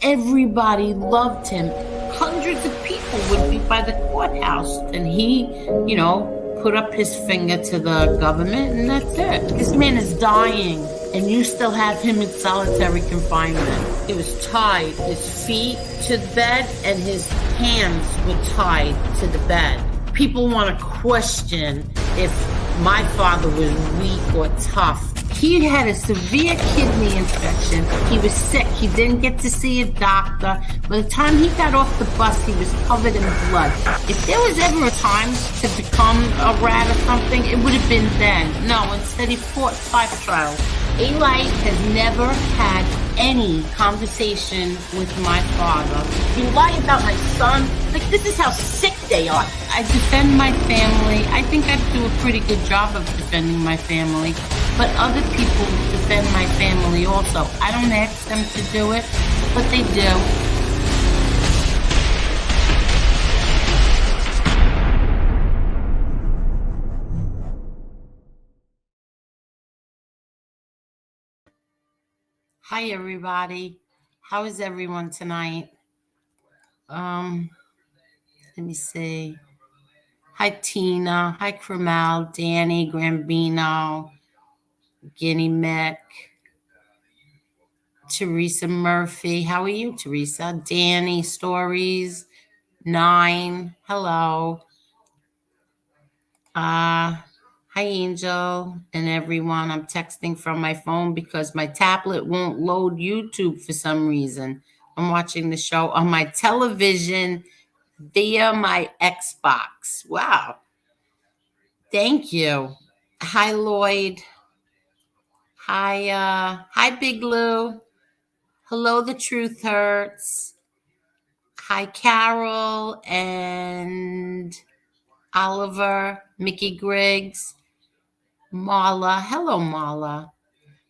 Everybody loved him. Hundreds of people would be by the courthouse, and he, put up his finger to the government, and that's it. This man is dying, and you still have him in solitary confinement. He was tied, his feet to the bed, and his hands were tied to the bed. People want to question if my father was weak or tough. He had a severe kidney infection. He was sick. He didn't get to see a doctor. By the time he got off the bus, he was covered in blood. If there was ever a time to become a rat or something, it would have been then. No, instead he fought 5 trials. Eli has never had any conversation with my father. You lie about my son? Like, this is how sick they are. I defend my family. I think I do a pretty good job of defending my family. But other people defend my family also. I don't ask them to do it, but they do. Hi, everybody. How is everyone tonight? Let me see. Hi, Tina. Hi, Kramal, Danny, Grambino, Guinea Mick, Teresa Murphy. How are you, Teresa? Danny Stories 9. Hello. Hi, Angel and everyone. I'm texting from my phone because my tablet won't load YouTube for some reason. I'm watching the show on my television via my Xbox. Wow. Thank you. Hi, Lloyd. Hi, Big Lou. Hello, The Truth Hurts. Hi, Carol and Oliver, Mickey Griggs, Marla. Hello, Marla.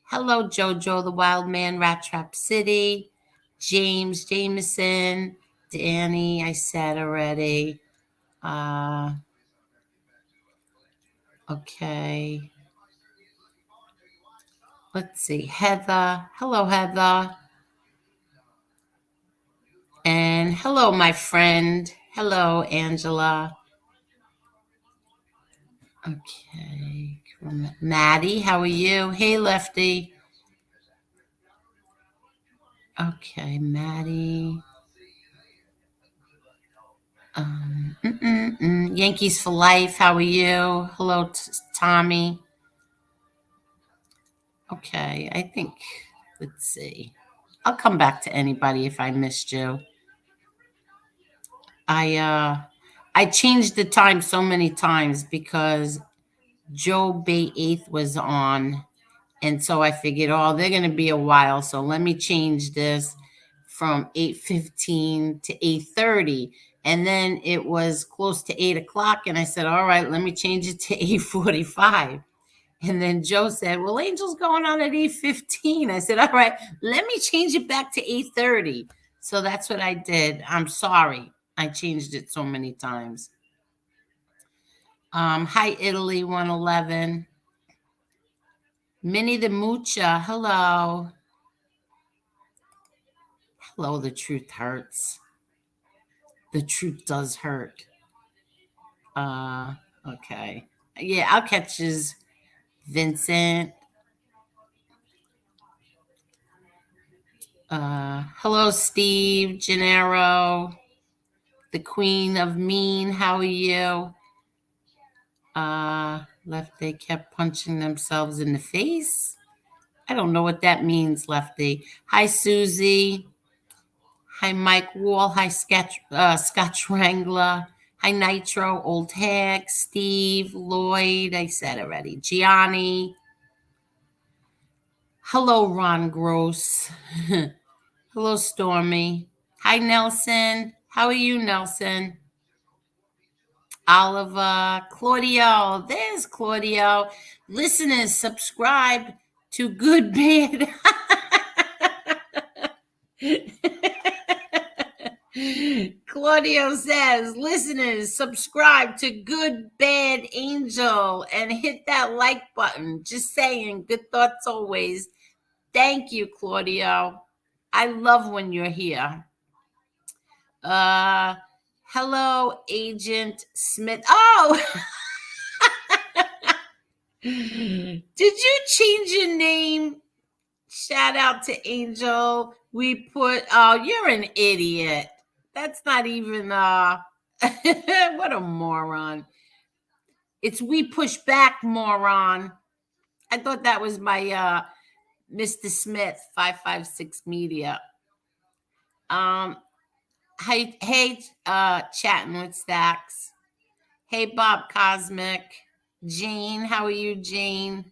Hello, Jojo, the Wild Man, Rat Trap City, James, Jameson, Danny, I said already. Okay. Let's see. Heather. Hello, Heather. And hello, my friend. Hello, Angela. Okay. Maddie, how are you? Hey, Lefty. Okay, Maddie. Yankees for life. How are you? Hello, Tommy. Okay, I think, let's see. I'll come back to anybody if I missed you. I changed the time so many times because Joe Bay 8th was on. And so I figured, they're going to be a while. So let me change this from 8:15 to 8:30. And then it was close to 8 o'clock. And I said, all right, let me change it to 8:45. And then Joe said, well, Angel's going on at 8:15. I said, all right, let me change it back to 8:30. So that's what I did. I'm sorry. I changed it so many times. Hi, Italy 111. Minnie the Moocha. Hello. Hello, The Truth Hurts. The truth does hurt. Okay. Yeah, I'll catch his Vincent. Hello, Steve, Gennaro, the Queen of Mean. How are you? Lefty kept punching themselves in the face. I don't know what that means, Lefty. Hi, Susie. Hi, Mike Wall. Hi, Scotch Wrangler. Hi, Nitro, Old Hag, Steve, Lloyd. I said already. Gianni. Hello, Ron Gross. Hello, Stormy. Hi, Nelson. How are you, Nelson? Oliver, Claudio. There's Claudio. Listeners, subscribe to Good Bad. Claudio says, listeners, subscribe to Good Bad Angel and hit that like button. Just saying, good thoughts always. Thank you, Claudio. I love when you're here. Hello, Agent Smith. Oh, did you change your name? Shout out to Angel. Oh, you're an idiot. That's not even what a moron. It's We Push Back, moron. I thought that was my Mr. Smith 556 Media. Hey, chatting with Stacks. Hey, Bob Cosmic. Jean, how are you, Jean?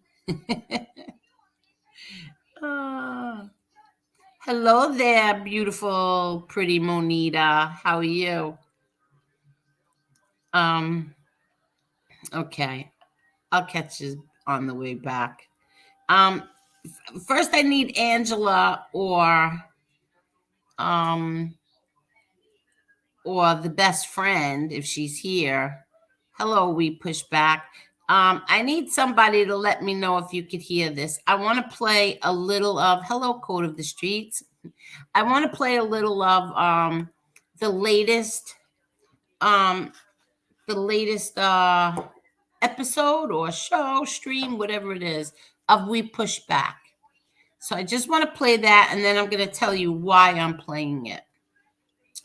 Hello there, beautiful, pretty Monita. How are you? Okay. I'll catch you on the way back. First I need Angela or the best friend if she's here. Hello, We Push Back. I need somebody to let me know if you could hear this. I want to play a little of Hello, Code of the Streets. I want to play a little of the latest episode or show, stream, whatever it is, of We Push Back. So I just want to play that, and then I'm going to tell you why I'm playing it.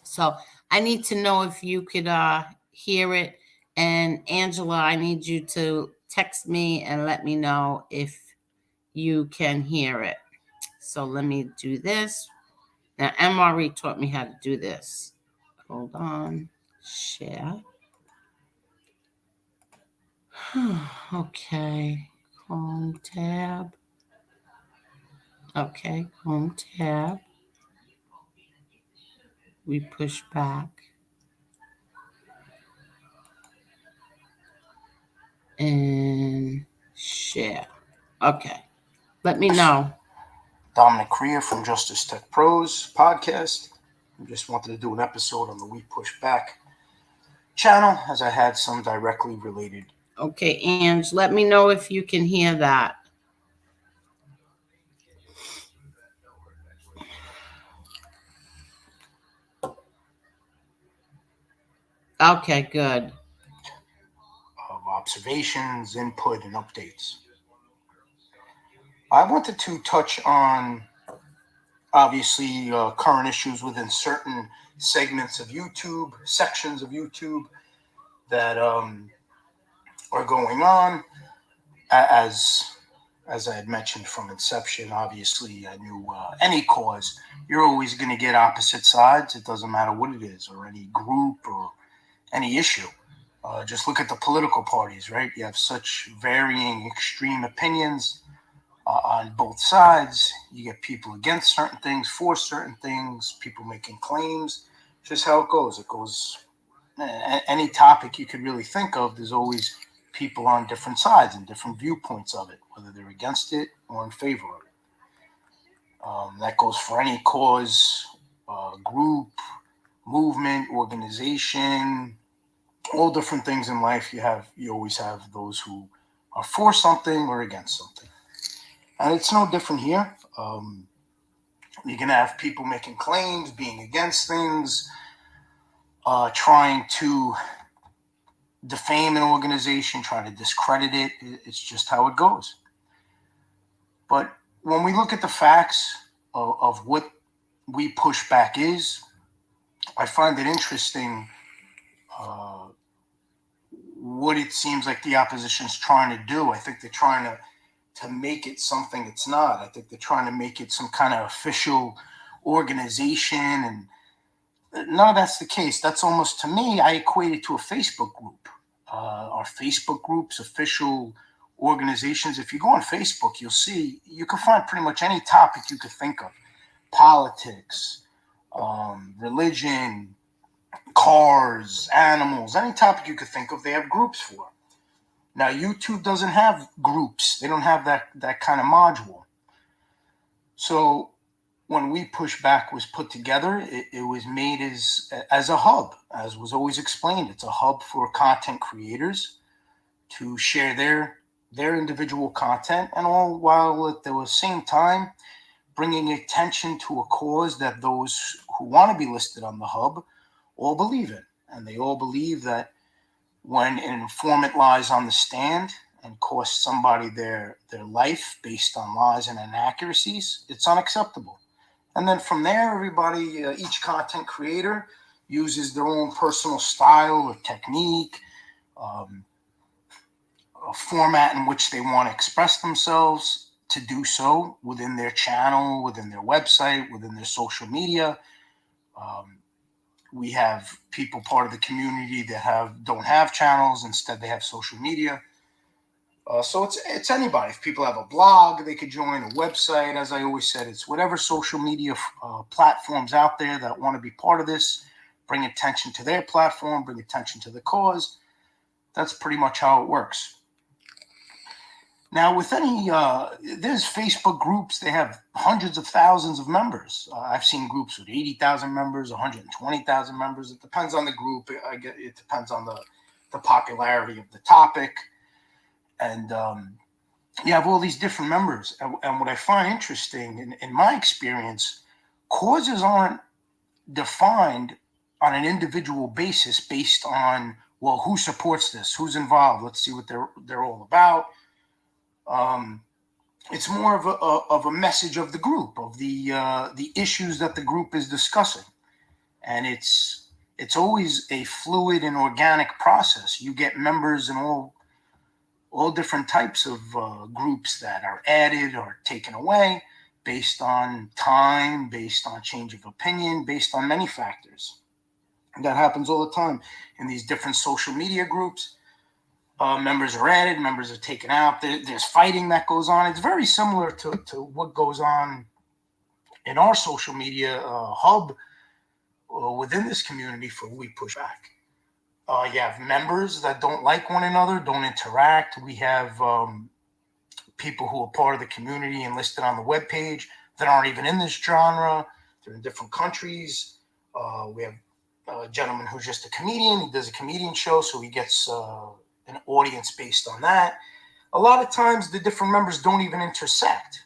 So I need to know if you could hear it. And Angela, I need you to text me and let me know if you can hear it. So let me do this. Now, MRE taught me how to do this. Hold on. Share. Okay. Home tab. Okay. Home tab. We push back. And share. Okay. Let me know. Dominic Crea from Justice Tech Pros podcast. I just wanted to do an episode on the We Push Back channel as I had some directly related. Okay, Ange, let me know if you can hear that. Okay, good. Observations, input, and updates. I wanted to touch on, obviously, current issues within certain segments of YouTube, sections of YouTube that are going on. As I had mentioned from inception, obviously, I knew any cause, you're always going to get opposite sides. It doesn't matter what it is, or any group, or any issue. Just look at the political parties, right? You have such varying extreme opinions on both sides. You get people against certain things, for certain things, people making claims. Just how it goes. It goes, any topic you could really think of, there's always people on different sides and different viewpoints of it, whether they're against it or in favor of it. That goes for any cause, group, movement, organization, all different things in life. You always have those who are for something or against something, and it's no different here. You're gonna have people making claims, being against things, trying to defame an organization, trying to discredit it. It's just how it goes. But when we look at the facts of what We Push Back is, I find it interesting what it seems like the opposition's trying to do. I think they're trying to make it something it's not. I think they're trying to make it some kind of official organization, and none of that's the case. That's almost, to me, I equate it to a Facebook group. Our Facebook groups, official organizations. If you go on Facebook, you'll see, you can find pretty much any topic you could think of. Politics, religion, cars, animals, any topic you could think of, they have groups for. Now, YouTube doesn't have groups. They don't have that kind of module. So when We Push Back was put together, it was made as a hub, as was always explained. It's a hub for content creators to share their individual content, and all while at the same time bringing attention to a cause that those who want to be listed on the hub all believe in. And they all believe that when an informant lies on the stand and costs somebody their life based on lies and inaccuracies, it's unacceptable. And then from there, everybody, each content creator uses their own personal style or technique, a format in which they want to express themselves to do so within their channel, within their website, within their social media. We have people part of the community that don't have channels. Instead, they have social media. So it's anybody. If people have a blog, they could join a website. As I always said, it's whatever social media platforms out there that want to be part of this, bring attention to their platform, bring attention to the cause. That's pretty much how it works. Now, with there's Facebook groups, they have hundreds of thousands of members. I've seen groups with 80,000 members, 120,000 members. It depends on the group. It depends on the popularity of the topic. And you have all these different members. And what I find interesting, in my experience, causes aren't defined on an individual basis based on, well, who supports this? Who's involved? Let's see what they're all about. It's more of a message of the group, of the issues that the group is discussing, and it's always a fluid and organic process. You get members in all different types of groups that are added or taken away based on time, based on change of opinion, based on many factors. And that happens all the time in these different social media groups. Members are added, members are taken out. There's fighting that goes on. It's very similar to what goes on in our social media hub within this community for We Push Back. You have members that don't like one another, don't interact. We have people who are part of the community and listed on the webpage that aren't even in this genre. They're in different countries. We have a gentleman who's just a comedian. He does a comedian show, so he gets an audience based on that. A lot of times the different members don't even intersect.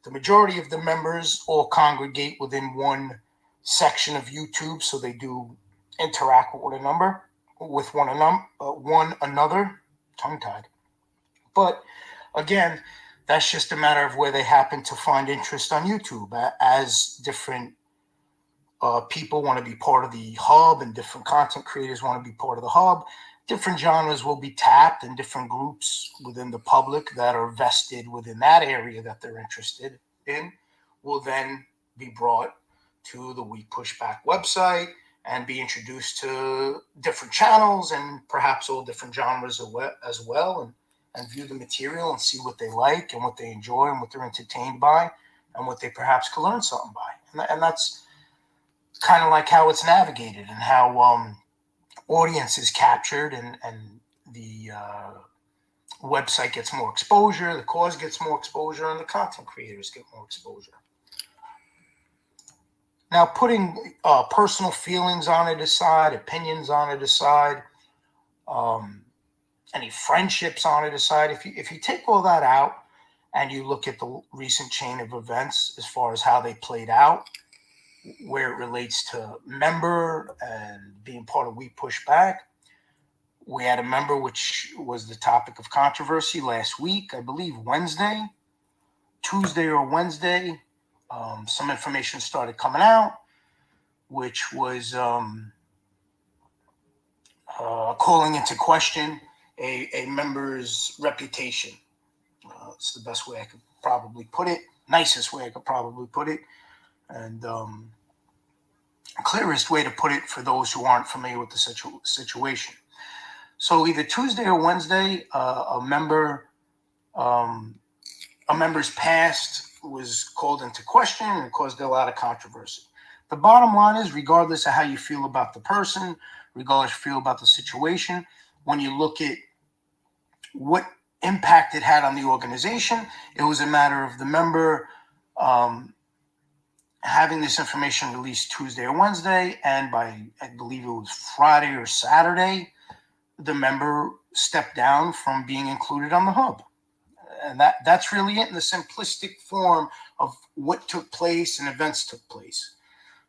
The majority of the members all congregate within one section of YouTube, so they do interact with one another, tongue-tied. But again, that's just a matter of where they happen to find interest on YouTube. As different people want to be part of the hub and different content creators want to be part of the hub, different genres will be tapped, and different groups within the public that are vested within that area that they're interested in will then be brought to the We Push Back website and be introduced to different channels and perhaps all different genres as well, and view the material and see what they like and what they enjoy and what they're entertained by and what they perhaps could learn something by. And that's kind of like how it's navigated and how audience is captured, and the website gets more exposure, the cause gets more exposure, and the content creators get more exposure. Now, putting personal feelings on it aside, opinions on it aside, any friendships on it aside, if you take all that out and you look at the recent chain of events as far as how they played out, where it relates to member and being part of We Push Back, we had a member which was the topic of controversy last week, I believe Tuesday or Wednesday. Some information started coming out, which was calling into question a member's reputation. It's the best way I could probably put it, nicest way I could probably put it, and clearest way to put it for those who aren't familiar with the situation. So either Tuesday or Wednesday, a member's past was called into question and caused a lot of controversy. The bottom line is, regardless of how you feel about the person, regardless of how you feel about the situation, when you look at what impact it had on the organization, it was a matter of the member having this information released Tuesday or Wednesday, and by, I believe it was Friday or Saturday, the member stepped down from being included on the hub. And that's really it in the simplistic form of what took place and events took place.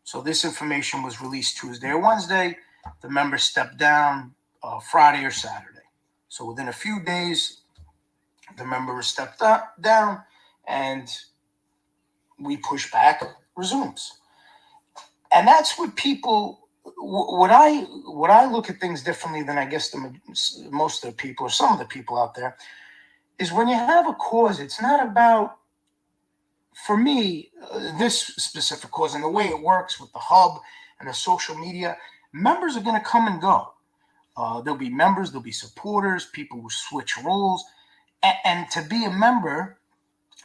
So this information was released Tuesday or Wednesday. The members stepped down Friday or Saturday. So within a few days, the members stepped down, and we push back resumes. And that's what people. What I look at things differently than I guess most of the people or some of the people out there is when you have a cause, it's not about, for me, this specific cause and the way it works with the hub and the social media. Members are going to come and go. There'll be members, there'll be supporters, people who switch roles, and to be a member,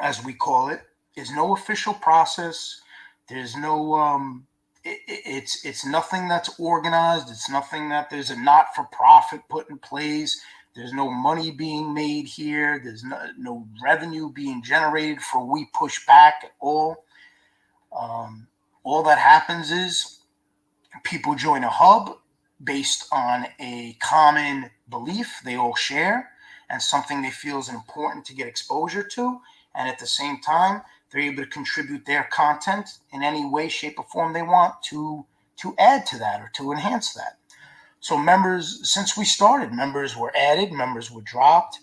as we call it, is no official process. There's no it's nothing that's organized. It's nothing that there's a not-for-profit put in place. There's no money being made here. There's no revenue being generated for We Push Back at all. All that happens is people join a hub based on a common belief they all share and something they feel is important to get exposure to. And at the same time, they're able to contribute their content in any way, shape, or form they want to add to that or to enhance that. So members, since we started, members were added, members were dropped.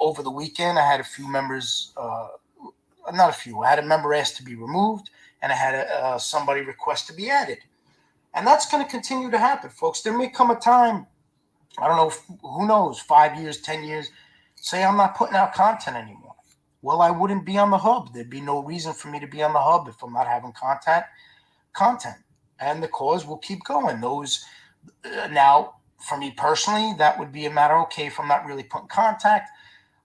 Over the weekend, I had a few members, not a few, I had a member asked to be removed, and I had somebody request to be added. And that's going to continue to happen, folks. There may come a time, I don't know, who knows, 5 years, 10 years, say I'm not putting out content anymore. Well, I wouldn't be on the hub. There'd be no reason for me to be on the hub if I'm not having content. And the cause will keep going. Those now, for me personally, that would be a matter, okay, if I'm not really putting content,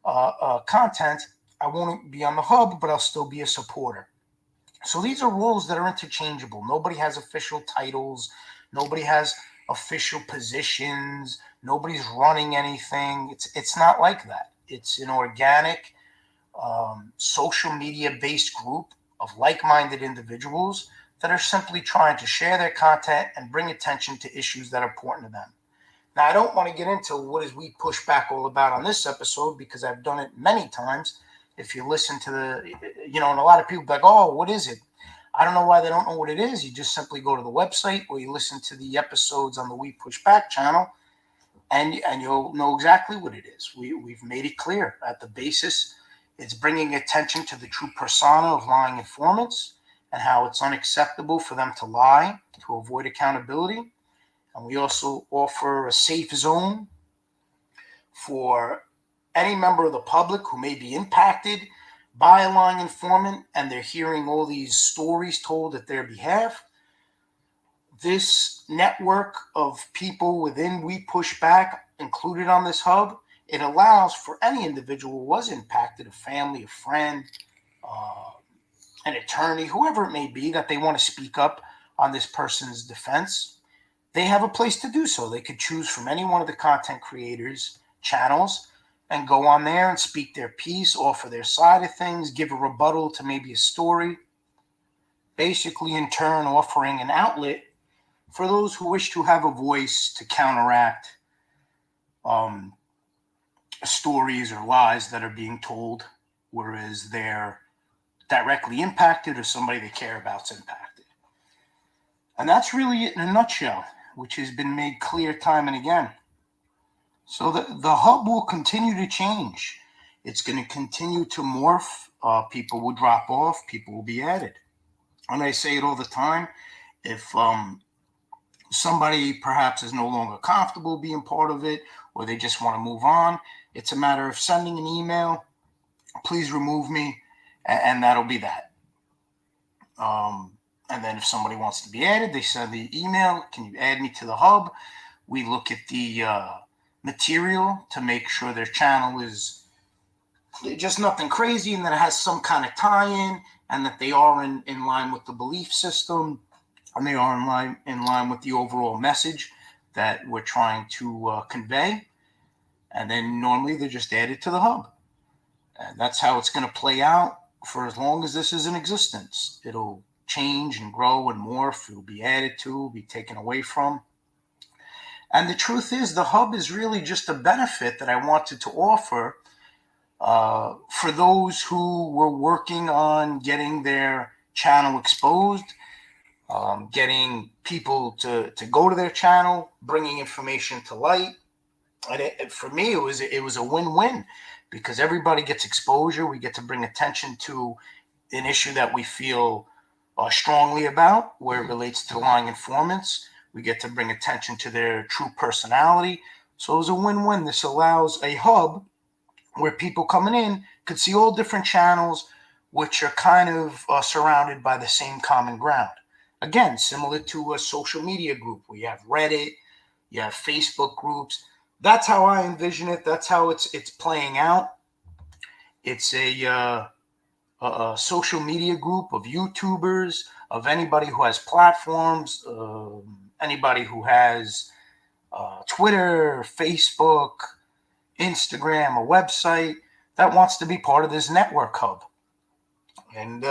I won't be on the hub, but I'll still be a supporter. So these are roles that are interchangeable. Nobody has official titles. Nobody has official positions. Nobody's running anything. It's not like that. It's an organic, social media-based group of like-minded individuals that are simply trying to share their content and bring attention to issues that are important to them. Now, I don't want to get into what is We Push Back all about on this episode because I've done it many times. If you listen to and a lot of people be like, oh, what is it? I don't know why they don't know what it is. You just simply go to the website or you listen to the episodes on the We Push Back channel, and you'll know exactly what it is. We've made it clear at the basis. It's bringing attention to the true persona of lying informants and how it's unacceptable for them to lie to avoid accountability. And we also offer a safe zone for any member of the public who may be impacted by a lying informant and they're hearing all these stories told at their behalf. This network of people within We Push Back included on this hub, it allows for any individual who was impacted, a family, a friend, an attorney, whoever it may be, that they want to speak up on this person's defense. They have a place to do so. They could choose from any one of the content creators' channels and go on there and speak their piece, offer their side of things, give a rebuttal to maybe a story, basically in turn offering an outlet for those who wish to have a voice to counteract stories or lies that are being told, whereas they're directly impacted or somebody they care about's impacted. And that's really it in a nutshell, which has been made clear time and again. So the hub will continue to change. It's going to continue to morph. People will drop off. People will be added. And I say it all the time. If somebody perhaps is no longer comfortable being part of it, or they just want to move on, it's a matter of sending an email, please remove me, and that'll be that. And then if somebody wants to be added, they send the email, can you add me to the hub? We look at the material to make sure their channel is just nothing crazy and that it has some kind of tie-in and that they are in line with the belief system and they are in line with the overall message that we're trying to convey. And then normally they're just added to the hub. And that's how it's going to play out for as long as this is in existence. It'll change and grow and morph. It'll be added to, be taken away from. And the truth is, the hub is really just a benefit that I wanted to offer For those who were working on getting their channel exposed, getting people to go to their channel, bringing information to light. And for me, it was a win-win, because everybody gets exposure. We get to bring attention to an issue that we feel strongly about, where it relates to lying informants. We get to bring attention to their true personality. So it was a win-win. This allows a hub where people coming in could see all different channels, which are kind of surrounded by the same common ground. Again, similar to a social media group. We have Reddit, you have Facebook groups. That's how I envision it. That's how it's playing out. It's a social media group of YouTubers, of anybody who has platforms, anybody who has Twitter, Facebook, Instagram, a website, that wants to be part of this network hub. And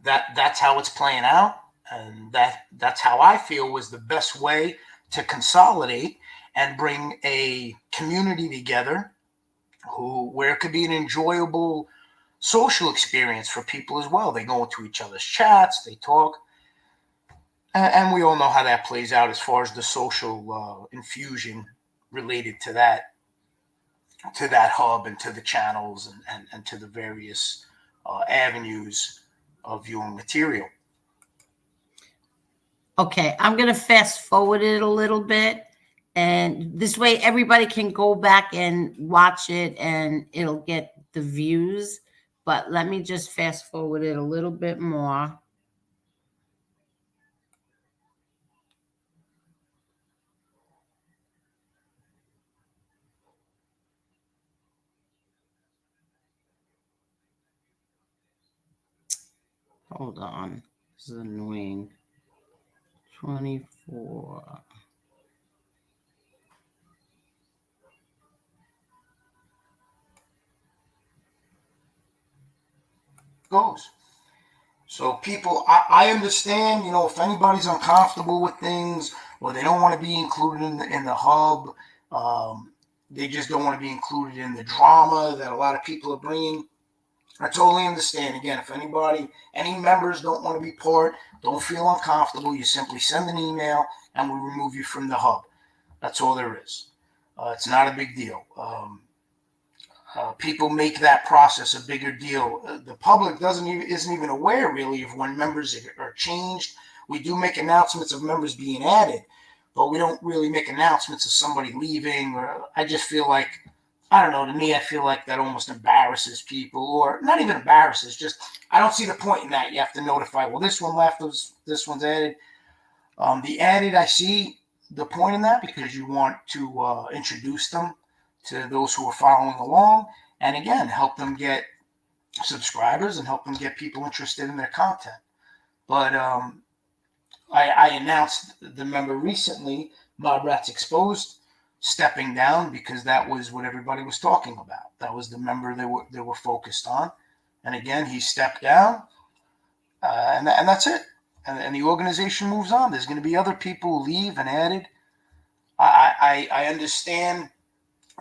that's how it's playing out. And that's how I feel was the best way to consolidate and bring a community together where it could be an enjoyable social experience for people as well. They go into each other's chats, they talk, and we all know how that plays out as far as the social infusion related to that hub and to the channels and to the various avenues of viewing material. Okay, I'm going to fast forward it a little bit, and this way everybody can go back and watch it and it'll get the views. But let me just fast forward it a little bit more. Hold on. This is annoying. 24. Goes. So people, I understand, if anybody's uncomfortable with things, or they don't want to be included in the hub, they just don't want to be included in the drama that a lot of people are bringing. I totally understand. Again, if any members don't want to be part, don't feel uncomfortable, you simply send an email and we remove you from the hub. That's all there is. It's not a big deal. People make that process a bigger deal. The public isn't even aware really of when members are changed. We do make announcements of members being added, but we don't really make announcements of somebody leaving. Or I just feel like, I don't know, to me, I feel like that almost embarrasses people, or not even embarrasses, just I don't see the point in that. You have to notify, well, this one left, this one's added. The added, I see the point in that, because you want to introduce them to those who are following along, and again, help them get subscribers and help them get people interested in their content. But I announced the member recently, Mob Rats Exposed, stepping down, because that was what everybody was talking about. That was the member they were focused on. And again, he stepped down, and that's it. And the organization moves on. There's going to be other people who leave and added. I understand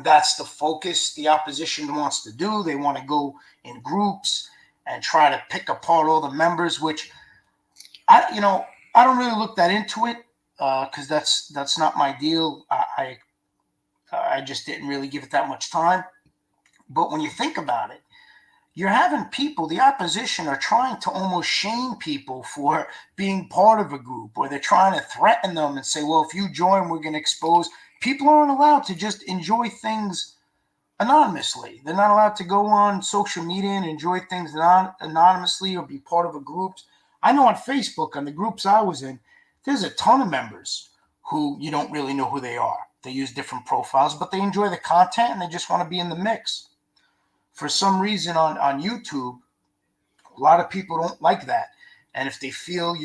that's the focus the opposition wants to do. They want to go in groups and try to pick apart all the members, which I don't really look that into it, because that's not my deal. I just didn't really give it that much time. But when you think about it, you're having people, the opposition are trying to almost shame people for being part of a group, or they're trying to threaten them and say, well, if you join, we're going to expose. People aren't allowed to just enjoy things anonymously. They're not allowed to go on social media and enjoy things anonymously or be part of a group. I know on Facebook, on the groups I was in, there's a ton of members who you don't really know who they are. They use different profiles, but they enjoy the content and they just want to be in the mix. For some reason on YouTube, a lot of people don't like that. And if they feel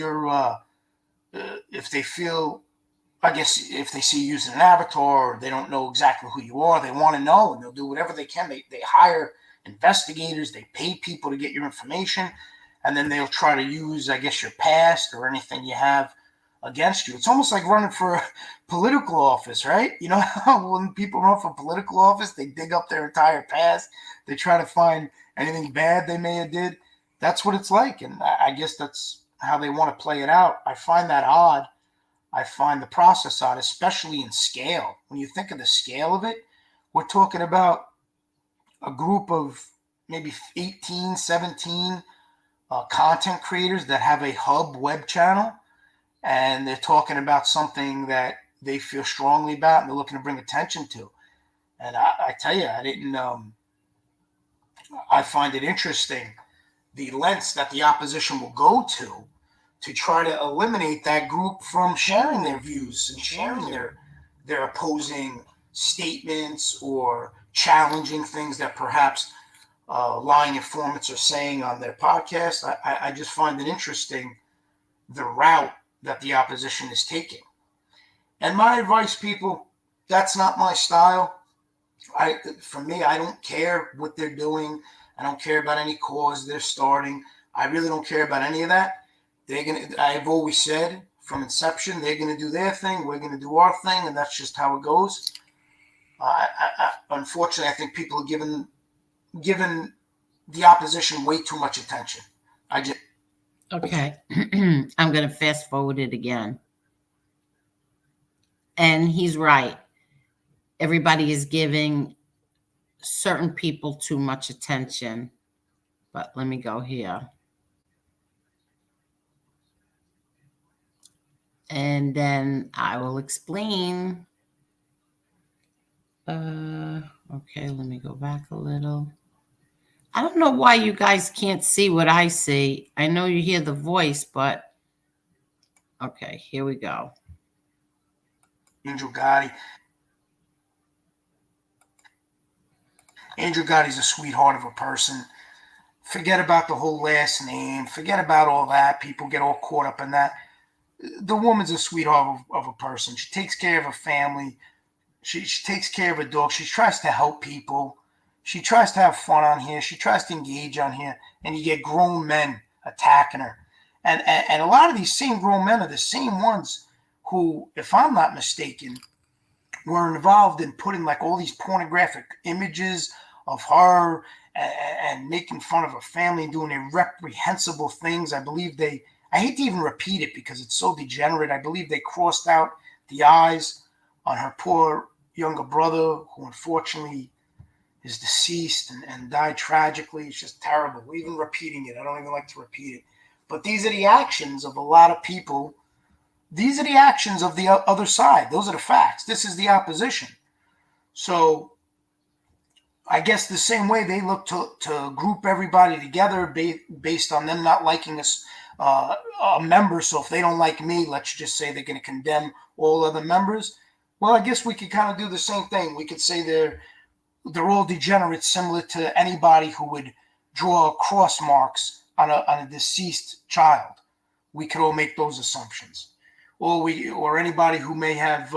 I guess if they see you using an avatar, or they don't know exactly who you are, they want to know, and they'll do whatever they can. They hire investigators, they pay people to get your information, and then they'll try to use, I guess, your past or anything you have against you. It's almost like running for political office, right? You know how when people run for political office, they dig up their entire past. They try to find anything bad they may have did. That's what it's like. And I guess that's how they want to play it out. I find that odd. I find the process odd, especially in scale. When you think of the scale of it, we're talking about a group of maybe 18, 17 content creators that have a hub web channel, and they're talking about something that they feel strongly about and they're looking to bring attention to. And I tell you, I didn't. I find it interesting the lengths that the opposition will go to try to eliminate that group from sharing their views and sharing their opposing statements or challenging things that perhaps lying informants are saying on their podcast. I just find it interesting the route that the opposition is taking. And my advice, people, that's not my style. For me, I don't care what they're doing. I don't care about any cause they're starting. I really don't care about any of that. I've always said from inception, they're gonna do their thing, we're gonna do our thing, and that's just how it goes. Unfortunately, I think people are given the opposition way too much attention. Okay. I'm going to fast forward it again. And he's right. Everybody is giving certain people too much attention. But let me go here. And then I will explain. Okay, let me go back a little. I don't know why you guys can't see what I see. I know you hear the voice, but okay, here we go. Andrew Gotti. Andrew Gotti's a sweetheart of a person. Forget about the whole last name. Forget about all that. People get all caught up in that. The woman's a sweetheart of a person. She takes care of her family. She takes care of her dog. She tries to help people. She tries to have fun on here. She tries to engage on here. And you get grown men attacking her. And a lot of these same grown men are the same ones who, if I'm not mistaken, were involved in putting like all these pornographic images of her and making fun of her family and doing irreprehensible things. I believe I hate to even repeat it because it's so degenerate. I believe they crossed out the eyes on her poor younger brother, who unfortunately is deceased and died tragically. It's just terrible. Even repeating it, I don't even like to repeat it. But these are the actions of a lot of people. These are the actions of the other side. Those are the facts. This is the opposition. So I guess the same way they look to group everybody together based on them not liking us, a member. So if they don't like me, let's just say they're going to condemn all other members. Well, I guess we could kind of do the same thing. We could say they're all degenerates, similar to anybody who would draw cross marks on a deceased child. We could all make those assumptions. Or anybody who may have,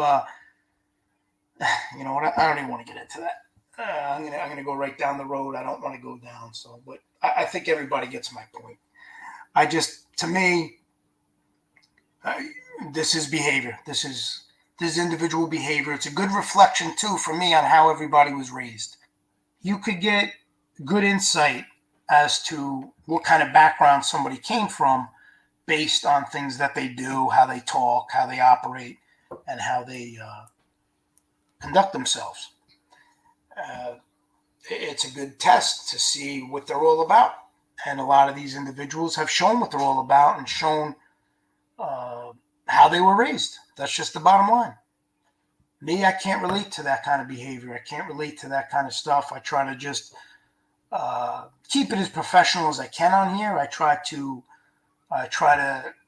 you know what? I don't even want to get into that. I'm gonna go right down the road. I don't want to go down. So, but I think everybody gets my point. To me, this is behavior. This is individual behavior. It's a good reflection too for me on how everybody was raised. You could get good insight as to what kind of background somebody came from based on things that they do, how they talk, how they operate, and how they conduct themselves. It's a good test to see what they're all about. And a lot of these individuals have shown what they're all about and shown how they were raised. That's just the bottom line. Me, I can't relate to that kind of behavior. I can't relate to that kind of stuff. I try to just keep it as professional as I can on here. I try to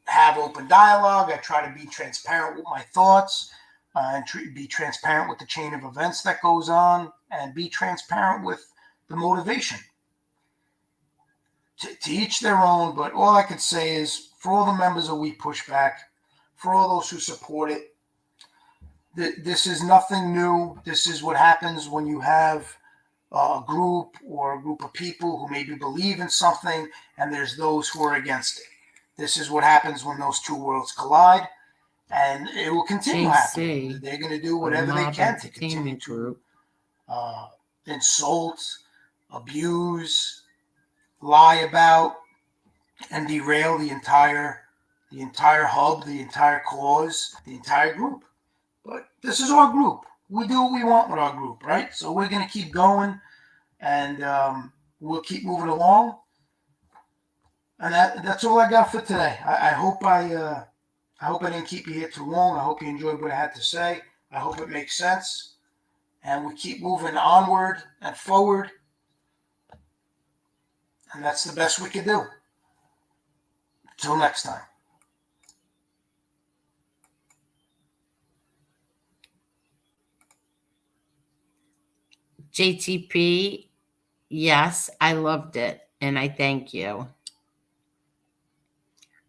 have open dialogue. I try to be transparent with my thoughts and be transparent with the chain of events that goes on and be transparent with the motivation. To each their own, but all I could say is for all the members of We Push Back, for all those who support it, this is nothing new. This is what happens when you have a group or a group of people who maybe believe in something and there's those who are against it. This is what happens when those two worlds collide. And it will continue happening. JC, They're going to do whatever they Mob can to continue Entertainment to Group. insult, abuse, lie about, and derail the entire hub, the entire cause, the entire group. But this is our group. We do what we want with our group, right? So we're going to keep going, and we'll keep moving along. And that's all I got for today. I hope I didn't keep you here too long. I hope you enjoyed what I had to say. I hope it makes sense. And we keep moving onward and forward. And that's the best we can do. Till next time. JTP, yes, I loved it, and I thank you.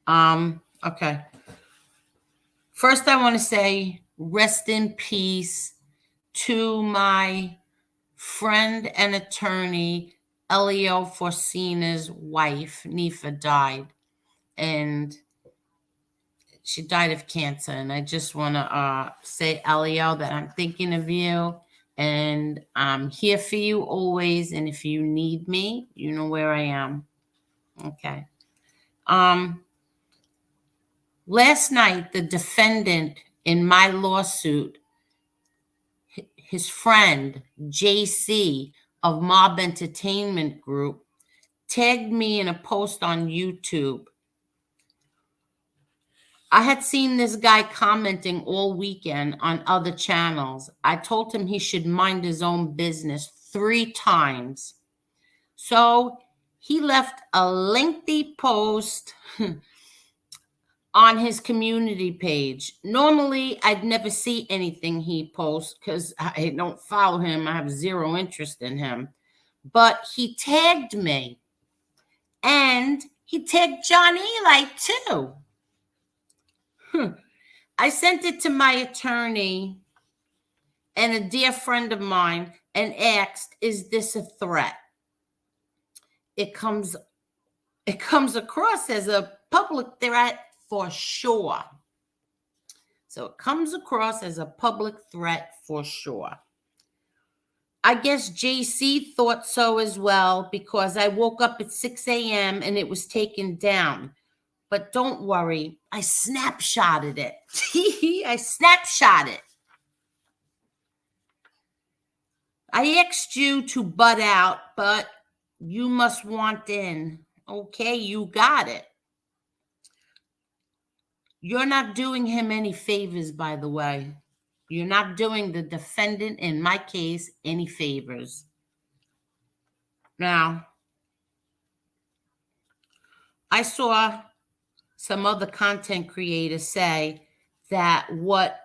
Okay. First, I want to say rest in peace to my friend and attorney, Elio Forcina's wife. Nifa died, and she died of cancer. And I just want to say, Elio, that I'm thinking of you, and I'm here for you always. And if you need me, you know where I am. Okay. Last night, the defendant in my lawsuit, his friend, JC of Mob Entertainment Group, tagged me in a post on YouTube. I had seen this guy commenting all weekend on other channels. I told him he should mind his own business 3 times. So he left a lengthy post on his community page. Normally, I'd never see anything he posts because I don't follow him. I have zero interest in him. But he tagged me. And he tagged John Eli too. I sent it to my attorney and a dear friend of mine and asked, is this a threat? It comes across as a public threat for sure. So it comes across as a public threat for sure. I guess JC thought so as well because I woke up at 6 a.m. and it was taken down. But don't worry, I snapshotted it. I snapshot it. I asked you to butt out, but you must want in. Okay, you got it. You're not doing him any favors, by the way. You're not doing the defendant, in my case, any favors. Now, I saw some other content creators say that what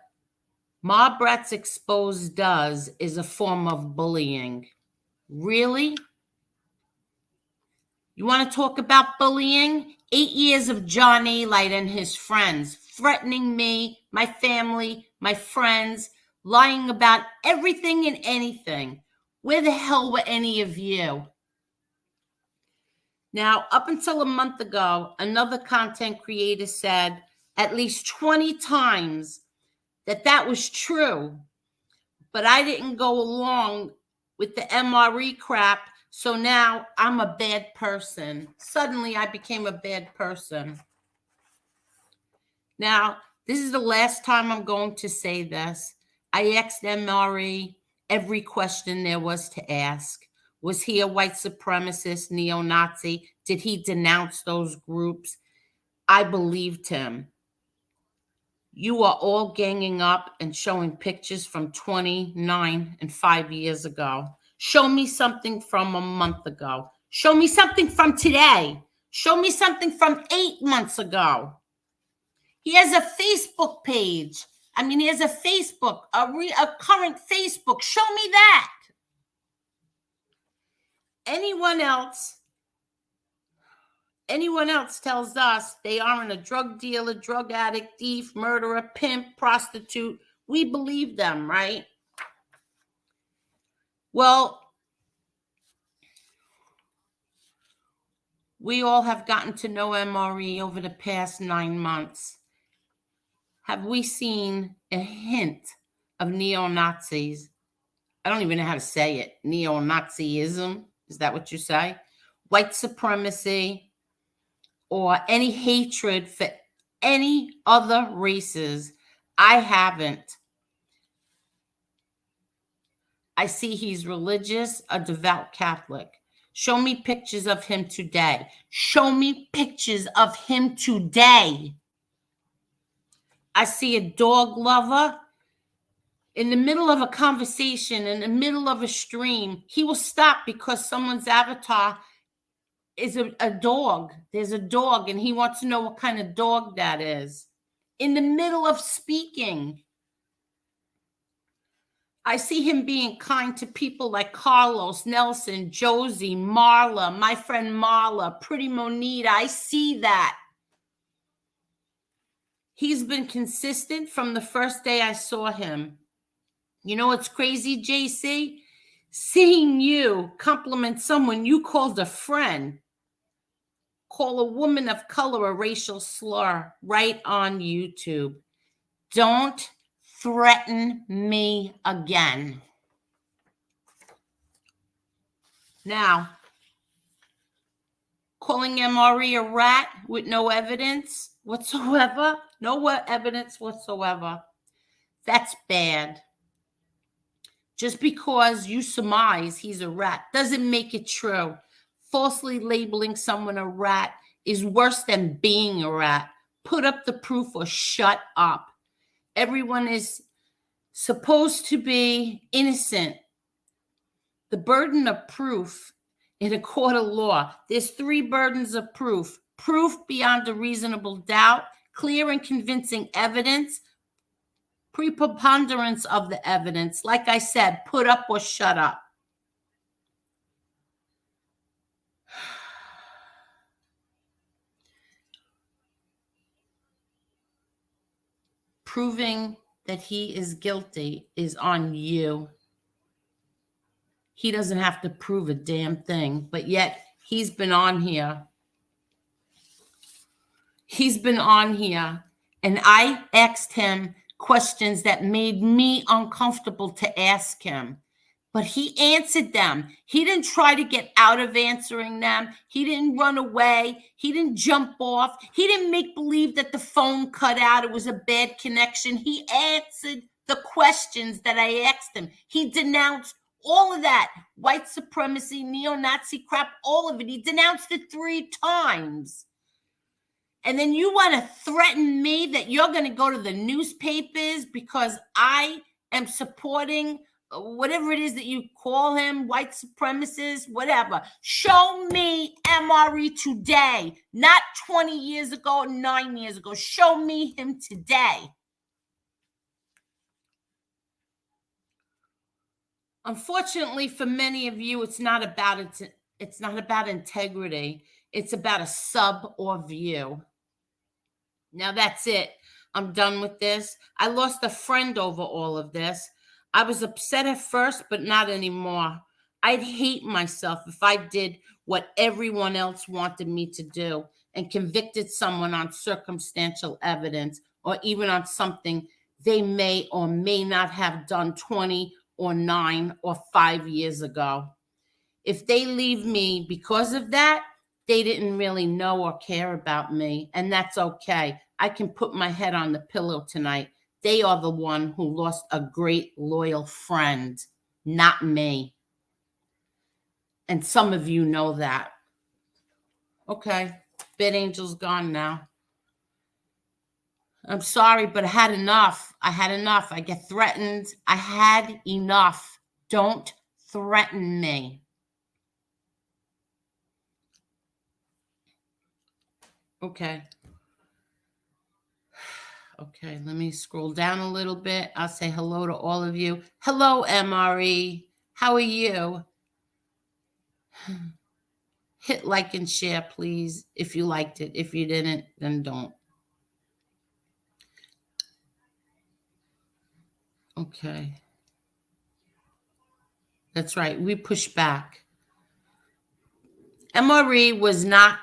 Mob Rats Exposed does is a form of bullying. Really? You want to talk about bullying? 8 years of John Eli and his friends threatening me, my family, my friends, lying about everything and anything. Where the hell were any of you? Now, up until a month ago, another content creator said at least 20 times that was true. But I didn't go along with the MRE crap. So now I'm a bad person. Suddenly I became a bad person. Now, this is the last time I'm going to say this. I asked MRE every question there was to ask. Was he a white supremacist, neo-Nazi? Did he denounce those groups? I believed him. You are all ganging up and showing pictures from 29 and 5 years ago. Show me something from a month ago. Show me something from today. Show me something from 8 months ago. He has a Facebook page. He has a Facebook, a current Facebook. Show me that. Anyone else tells us they aren't a drug dealer, drug addict, thief, murderer, pimp, prostitute. We believe them, right? Well, we all have gotten to know MRE over the past 9 months. have we seen a hint of neo-Nazis? I don't even know how to say it. Neo-Nazism, is that what you say? White supremacy, or any hatred for any other races? I haven't. I see he's religious, a devout Catholic. Show me pictures of him today. Show me pictures of him today. I see a dog lover. In the middle of a conversation, in the middle of a stream, he will stop because someone's avatar is a dog. There's a dog, and he wants to know what kind of dog that is. In the middle of speaking, I see him being kind to people like Carlos, Nelson, Josie, Marla, my friend Marla, Pretty Monita. I see that. He's been consistent from the first day I saw him. You know what's crazy, JC? Seeing you compliment someone you called a friend, call a woman of color a racial slur right on YouTube. Don't threaten me again. Now, calling MRE a rat with no evidence whatsoever, that's bad. Just because you surmise he's a rat doesn't make it true. Falsely labeling someone a rat is worse than being a rat. Put up the proof or shut up. Everyone is supposed to be innocent. The burden of proof in a court of law, there's 3 burdens of proof. Proof beyond a reasonable doubt, clear and convincing evidence, preponderance of the evidence. Like I said, put up or shut up. Proving that he is guilty is on you. He doesn't have to prove a damn thing, but yet he's been on here. He's been on here, and I asked him questions that made me uncomfortable to ask him, but he answered them. He didn't try to get out of answering them. He didn't run away. He didn't jump off. He didn't make believe that the phone cut out. It was a bad connection. He answered the questions that I asked him. He denounced all of that white supremacy, neo-Nazi crap, all of it. He denounced it 3 times. And then you want to threaten me that you're going to go to the newspapers because I am supporting whatever it is that you call him, white supremacists, whatever. Show me MRE today, not 20 years ago, 9 years ago. Show me him today. Unfortunately, for many of you, it's not about integrity. It's about a sub or view. Now that's it. I'm done with this. I lost a friend over all of this. I was upset at first, but not anymore. I'd hate myself if I did what everyone else wanted me to do and convicted someone on circumstantial evidence or even on something they may or may not have done 20 or 9 or 5 years ago. If they leave me because of that, they didn't really know or care about me, and that's okay. I can put my head on the pillow tonight. They are the one who lost a great loyal friend, not me. And some of you know that. Okay, Bed Angel's gone now. I'm sorry, but I had enough. I get threatened. I had enough. Don't threaten me. Okay. Okay, let me scroll down a little bit. I'll say hello to all of you. Hello, MRE. How are you? Hit like and share, please, if you liked it. If you didn't, then don't. Okay. That's right. We push back. MRE was not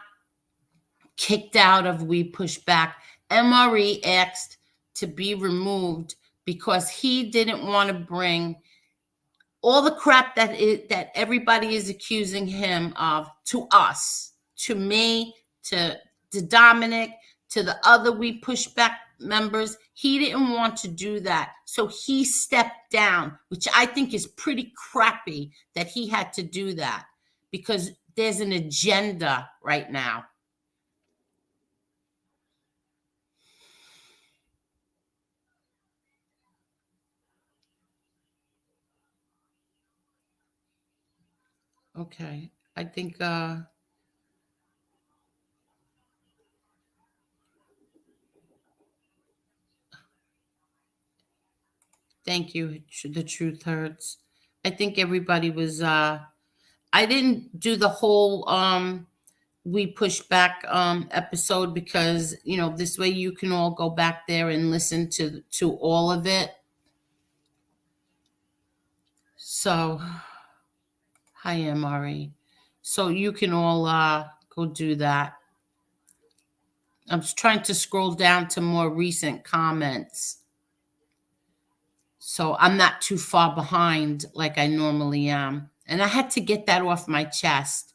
kicked out of We Push Back. MRE asked to be removed because he didn't want to bring all the crap that everybody is accusing him of to us, to me, to Dominic, to the other We Push Back members. He didn't want to do that. So he stepped down, which I think is pretty crappy that he had to do that because there's an agenda right now. Okay. I think thank you. The truth hurts. I think everybody was I didn't do the whole We Push Back episode because, you know, this way you can all go back there and listen to all of it. So hi MRE. So you can all go do that. I'm just trying to scroll down to more recent comments, so I'm not too far behind like I normally am. And I had to get that off my chest.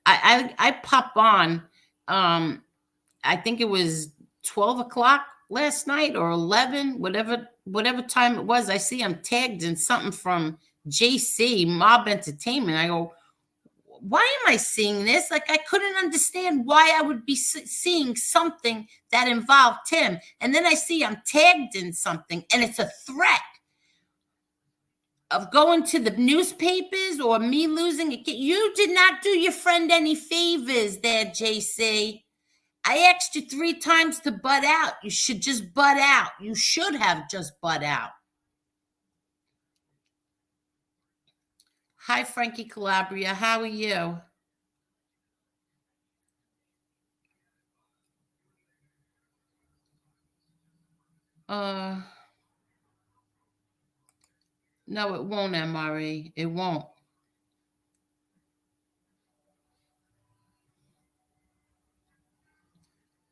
I pop on. I think it was 12 o'clock last night or 11, whatever time it was. I see I'm tagged in something from JC Mob Entertainment. I go, why am I seeing this? Like, I couldn't understand why I would be seeing something that involved Tim. And then I see I'm tagged in something and it's a threat of going to the newspapers or me losing it. You did not do your friend any favors there, JC. I asked you 3 times to butt out. You should just butt out. You should have just butt out. Hi, Frankie Calabria. How are you? No, it won't, MRE. It won't.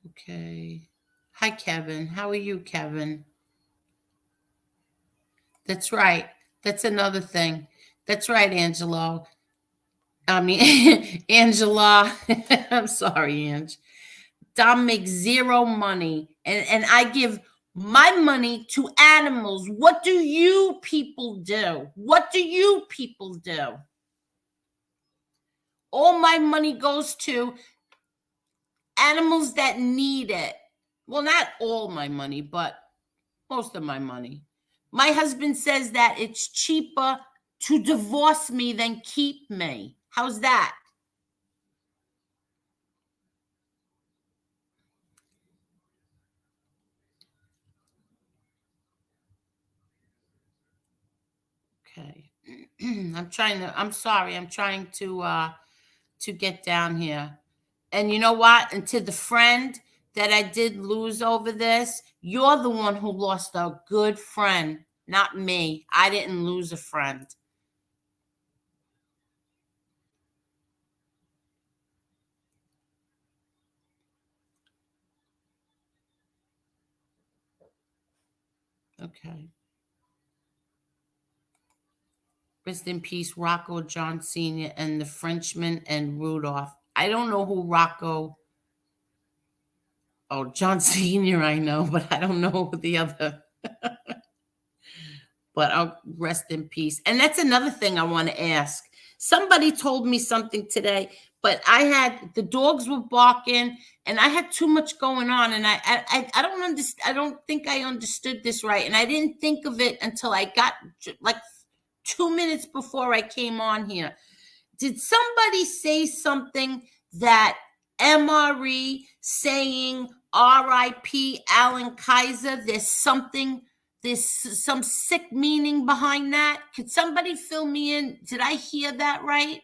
Okay. Hi, Kevin. How are you, Kevin? That's right. That's another thing. That's right, Angelo. I mean, Angela. I'm sorry, Ange. Dom makes zero money, and I give my money to animals. What do you people do? What do you people do? All my money goes to animals that need it. Well, not all my money, but most of my money. My husband says that it's cheaper to divorce me than keep me. How's that? Okay. I'm sorry. I'm trying to get down here. And you know what? And to the friend that I did lose over this, you're the one who lost a good friend, not me. I didn't lose a friend. Okay. Rest in peace, Rocco John Sr. and the Frenchman and Rudolph. I don't know who Rocco. Oh, John Sr. I know, but I don't know who the other. But I'll rest in peace. And that's another thing I want to ask. Somebody told me something today, but the dogs were barking and I had too much going on. And I don't understand. I don't think I understood this right. And I didn't think of it until I got like 2 minutes before I came on here. Did somebody say something that MRE saying RIP Alan Kaiser? There's some sick meaning behind that. Could somebody fill me in? Did I hear that right?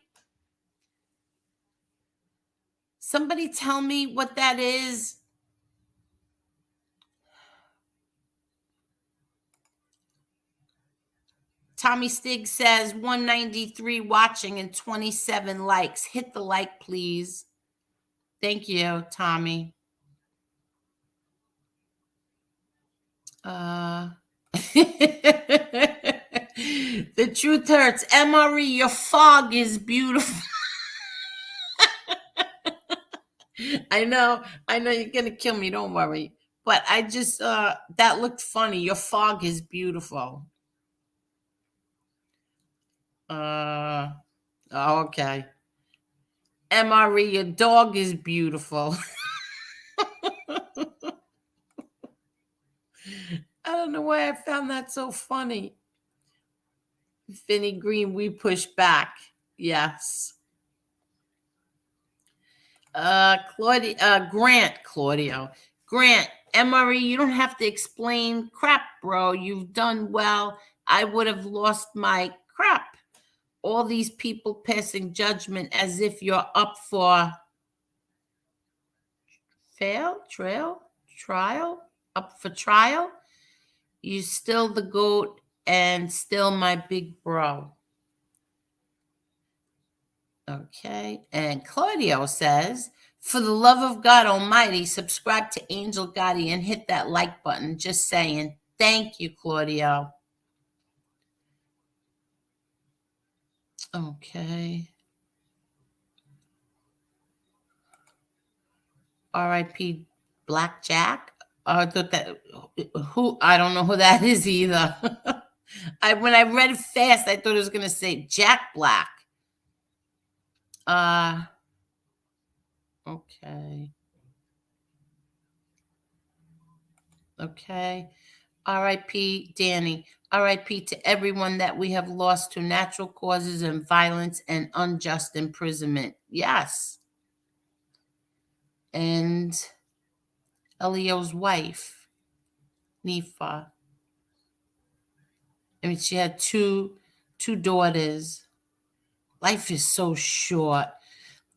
Somebody tell me what that is. Tommy Stig says 193 watching and 27 likes. Hit the like, please. Thank you, Tommy. Uh, the truth hurts. MRE, your fog is beautiful. I know you're gonna kill me, don't worry. But I just that looked funny. Your fog is beautiful. Oh, okay. MRE, your dog is beautiful. I don't know why I found that so funny. Vinny Green, we push back. Yes. Claudio. Grant, MRE, you don't have to explain crap, bro. You've done well. I would have lost my crap. All these people passing judgment as if you're up for trial, up for trial. You still the GOAT and still my big bro. Okay. And Claudio says, for the love of God Almighty, subscribe to Angel Gotti and hit that like button. Just saying. Thank you, Claudio. Okay. R.I.P. Blackjack. I thought that I don't know who that is either. When I read it fast, I thought it was gonna say Jack Black. Okay. Okay. R.I.P. Danny. R.I.P. to everyone that we have lost to natural causes and violence and unjust imprisonment. Yes. And Elio's wife, Nifa. I mean, she had two daughters. Life is so short.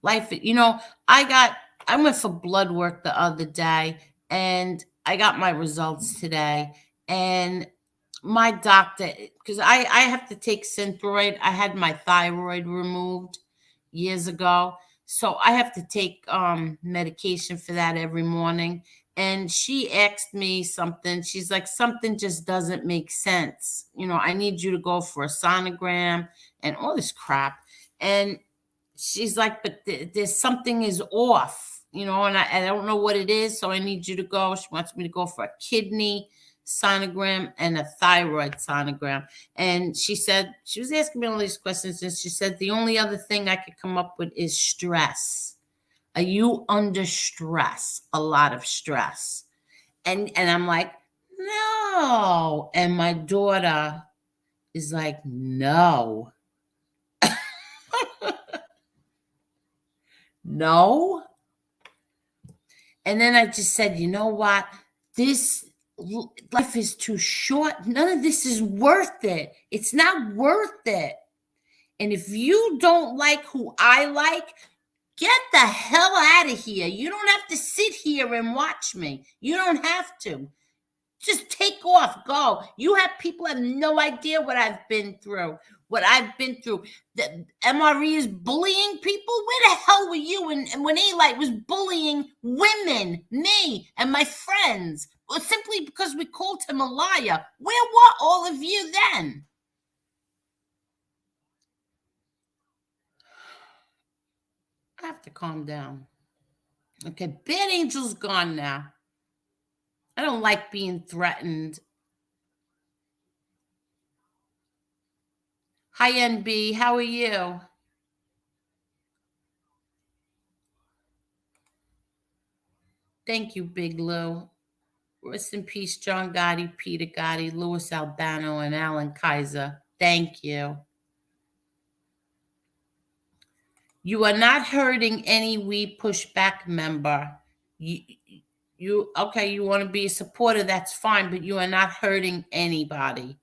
I went for blood work the other day and I got my results today. And my doctor, because I have to take Synthroid. I had my thyroid removed years ago. So I have to take medication for that every morning. And she asked me something. She's like, something just doesn't make sense. I need you to go for a sonogram and all this crap. And she's like, but there's something is off, and I don't know what it is. So I need you to go. She wants me to go for a kidney sonogram and a thyroid sonogram. And she said, she was asking me all these questions. And she said, the only other thing I could come up with is stress. Are you under stress? A lot of stress. And I'm like, no. And my daughter is like, no. No. And then I just said, you know what? This life is too short. None of this is worth it. It's not worth it. And if you don't like who I like, get the hell out of here. You don't have to sit here and watch me. You don't have to. Just take off, go. You have people have no idea what I've been through. The MRE is bullying people. Where the hell were you when Eli was bullying women, me, and my friends? Well, simply because we called him a liar. Where were all of you then? I have to calm down. Okay, Bad Angel's gone now. I don't like being threatened. Hi, NB. How are you? Thank you, Big Lou. Rest in peace, John Gotti, Peter Gotti, Louis Albano, and Alan Kaiser. Thank you. You are not hurting any We Push Back member. You okay, you want to be a supporter, that's fine, but you are not hurting anybody.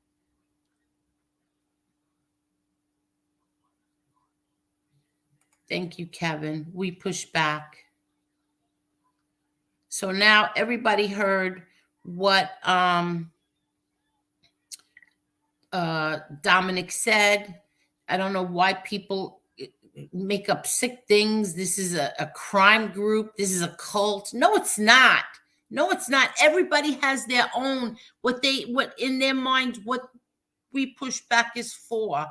Thank you, Kevin. We push back. So now everybody heard what Dominic said. I don't know why people make up sick things. This is a crime group. This is a cult. No, it's not. No, it's not. Everybody has their own, what in their minds, what we push back is for.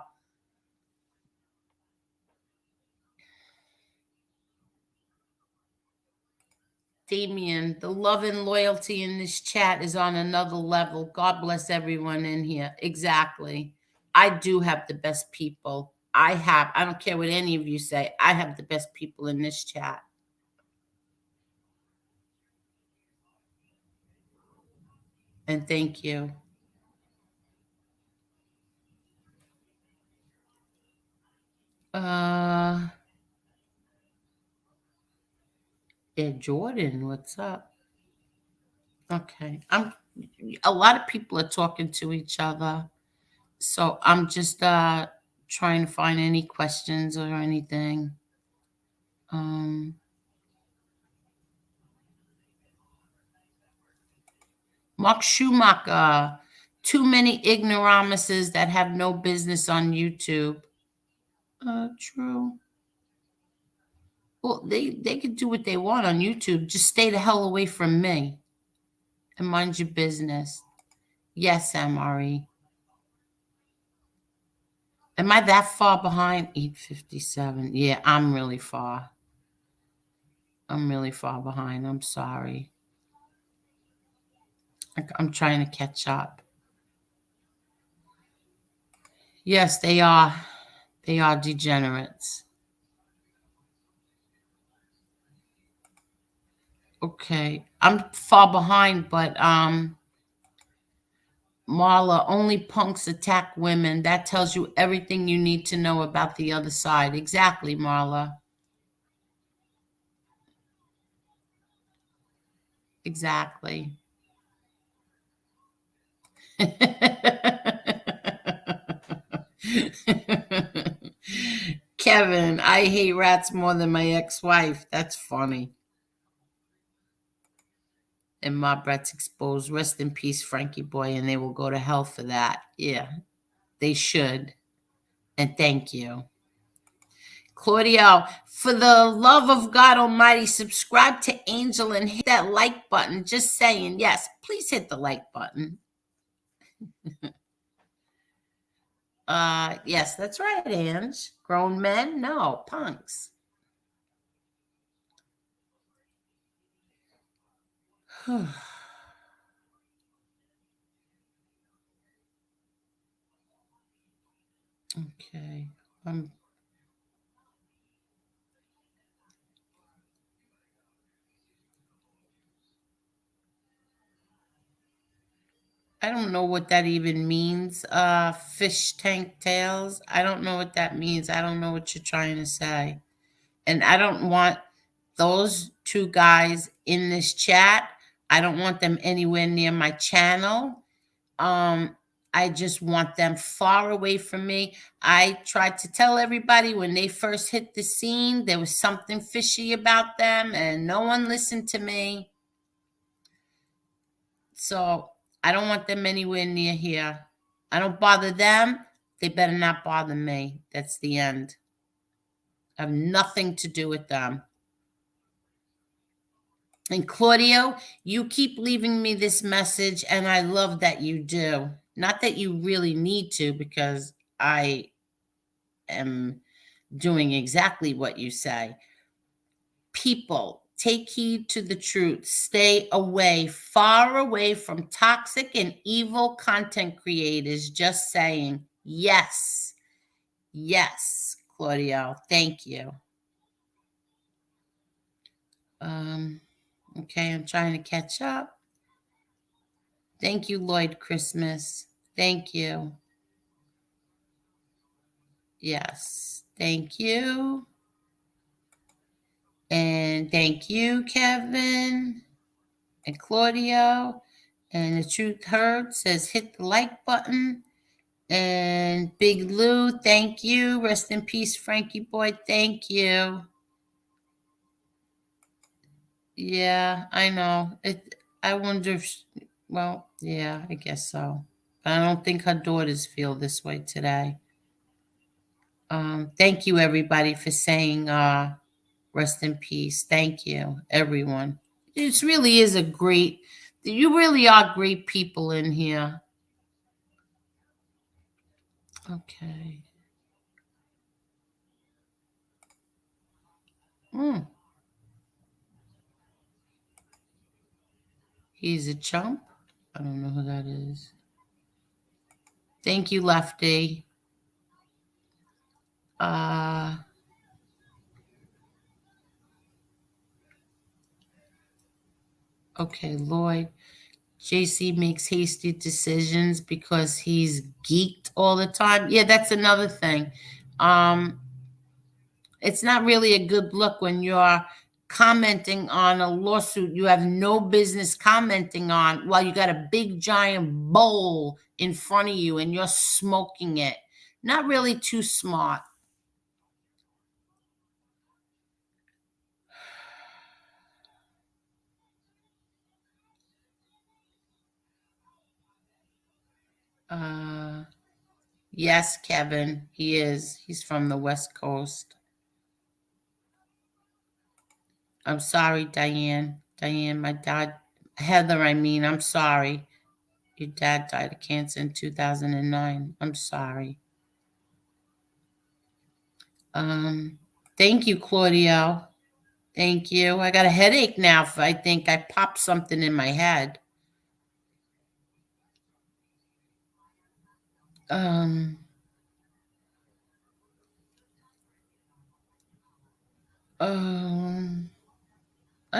Damien, the love and loyalty in this chat is on another level. God bless everyone in here. Exactly. I do have the best people. I don't care what any of you say. I have the best people in this chat. And thank you. Yeah, Jordan, what's up? Okay. A lot of people are talking to each other. So I'm just trying to find any questions or anything. Mark Schumacher, too many ignoramuses that have no business on YouTube. True. Well, they could do what they want on YouTube. Just stay the hell away from me and mind your business. Yes, MRE. Am I that far behind? 8:57. Yeah, I'm really far. I'm really far behind. I'm sorry. I'm trying to catch up. Yes, they are. They are degenerates. Okay. I'm far behind, but Marla, only punks attack women. That tells you everything you need to know about the other side. Exactly, Marla. Exactly. Kevin, I hate rats more than my ex-wife. That's funny. And my Brett's exposed. Rest in peace, Frankie boy, and they will go to hell for that. Yeah, they should. And thank you. Claudio, for the love of God Almighty, subscribe to Angel and hit that like button. Just saying, yes, please hit the like button. Yes, that's right, Ange. Grown men? No, punks. Okay. I don't know what that even means. Fish tank tails. I don't know what that means. I don't know what you're trying to say. And I don't want those two guys in this chat. I don't want them anywhere near my channel. I just want them far away from me. I tried to tell everybody when they first hit the scene, there was something fishy about them, and no one listened to me. So I don't want them anywhere near here. I don't bother them. They better not bother me. That's the end. I have nothing to do with them. And Claudio, you keep leaving me this message, and I love that you do. Not that you really need to, because I am doing exactly what you say. People, take heed to the truth. Stay away, far away from toxic and evil content creators. Just saying. Yes. Yes, Claudio. Thank you. Okay, I'm trying to catch up. Thank you, Lloyd Christmas. Thank you. Yes. Thank you. And thank you, Kevin and Claudio. And the Truth Heard says hit the like button. And Big Lou, thank you. Rest in peace, Frankie boy. Thank you. Yeah, I know. I wonder if, well, yeah, I guess so. But I don't think her daughters feel this way today. Thank you, everybody, for saying rest in peace. Thank you, everyone. This really is you really are great people in here. Okay. He's a chump. I don't know who that is. Thank you, Lefty. Okay, Lloyd. JC makes hasty decisions because he's geeked all the time. Yeah, that's another thing. It's not really a good look when you're commenting on a lawsuit you have no business commenting on while you got a big giant bowl in front of you and you're smoking it. Not really too smart. Yes, Kevin, he is. He's from the West Coast. I'm sorry, Diane. Diane, my dad, Heather, I'm sorry. Your dad died of cancer in 2009. I'm sorry. Thank you, Claudio. Thank you. I got a headache now. I think I popped something in my head. I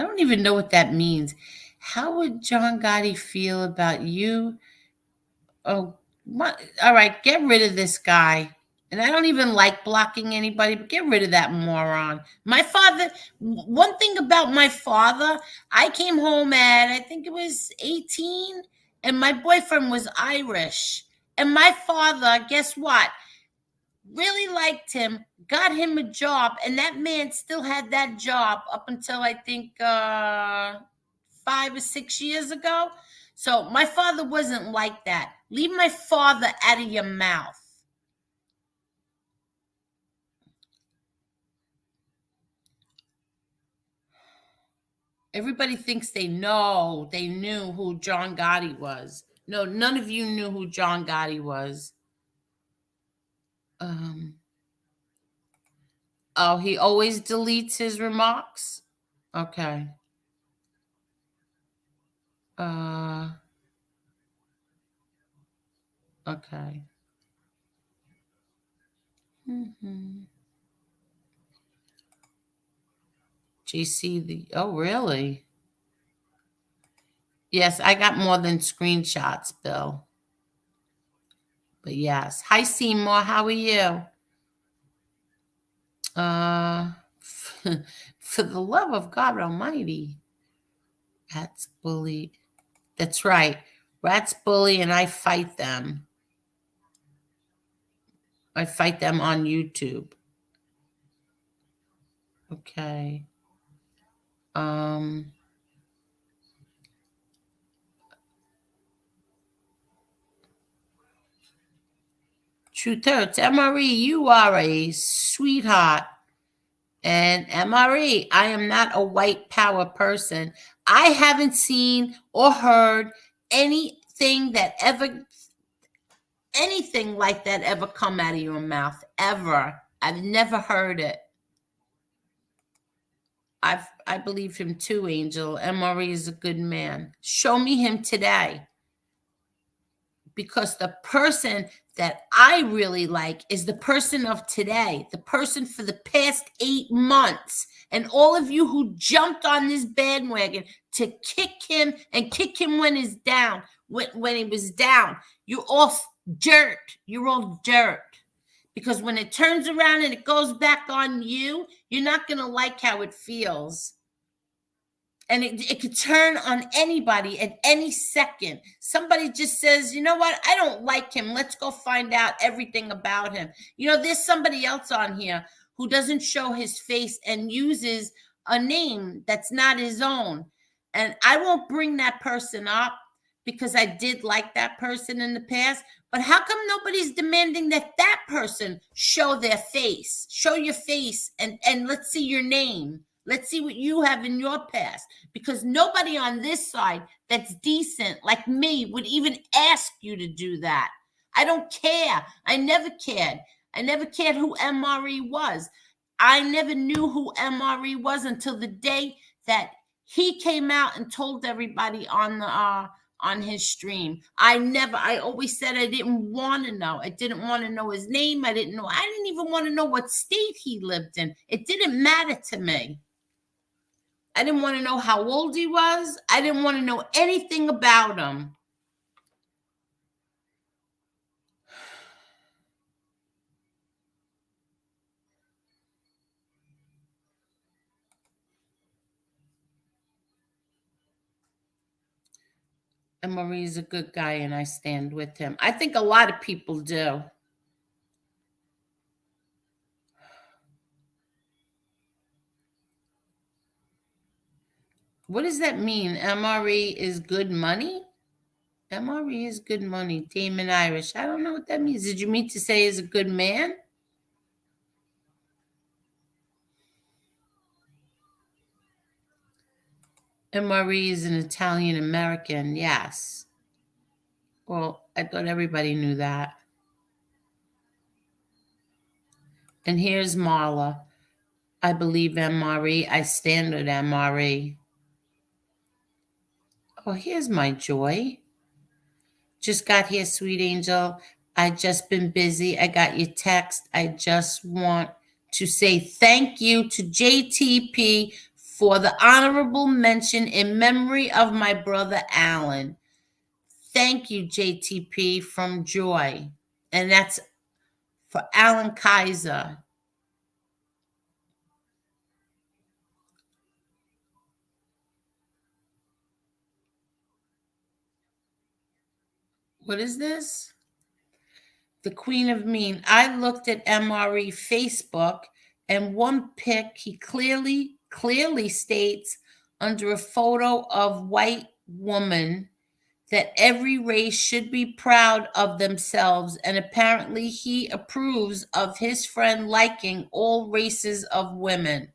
don't even know what that means. How would John Gotti feel about you? Oh, what? All right, get rid of this guy. And I don't even like blocking anybody, but get rid of that moron. My father, one thing about my father, I came home at, I think it was 18, and my boyfriend was Irish. And my father, guess what? Really liked him, got him a job, and that man still had that job up until I think 5 or 6 years ago. So my father wasn't like that. Leave my father out of your mouth. Everybody thinks they knew who John Gotti was. No, none of you knew who John Gotti was. Oh, he always deletes his remarks? Okay. Okay. JC, oh, really? Yes, I got more than screenshots, Bill. But yes. Hi, Seymour. How are you? For the love of God Almighty. Rats bully. That's right. Rats bully, and I fight them. I fight them on YouTube. Okay. Truth hurts. MRE, you are a sweetheart. And MRE, I am not a white power person. I haven't seen or heard anything like that ever come out of your mouth, ever. I've never heard it. I believe him too, Angel. MRE is a good man. Show me him today. Because the person that I really like is the person of today, the person for the past 8 months. And all of you who jumped on this bandwagon to kick him and kick him when he's down, when he was down, you're all dirt. You're all dirt. Because when it turns around and it goes back on you, you're not going to like how it feels. And it could turn on anybody at any second. Somebody just says, you know what? I don't like him. Let's go find out everything about him. You know, there's somebody else on here who doesn't show his face and uses a name that's not his own. And I won't bring that person up because I did like that person in the past. But how come nobody's demanding that person show their face? Show your face and let's see your name. Let's see what you have in your past. Because nobody on this side that's decent like me would even ask you to do that. I don't care. I never cared. I never cared who MRE was. I never knew who MRE was until the day that he came out and told everybody on his stream. I always said I didn't want to know. I didn't want to know his name. I didn't even want to know what state he lived in. It didn't matter to me. I didn't want to know how old he was. I didn't want to know anything about him. And Marie's a good guy, and I stand with him. I think a lot of people do. What does that mean? MRE is good money? MRE is good money. Damon Irish. I don't know what that means. Did you mean to say is a good man? MRE is an Italian American. Yes. Well, I thought everybody knew that. And here's Marla. I believe MRE. I stand with MRE. Oh, here's my Joy. Just got here, sweet angel. I just been busy. I got your text. I just want to say thank you to JTP for the honorable mention in memory of my brother Alan. Thank you, JTP, from Joy. And that's for Alan Kaiser. What is this? The Queen of Mean. I looked at MRE Facebook, and one pic he clearly states under a photo of white woman that every race should be proud of themselves, and apparently he approves of his friend liking all races of women.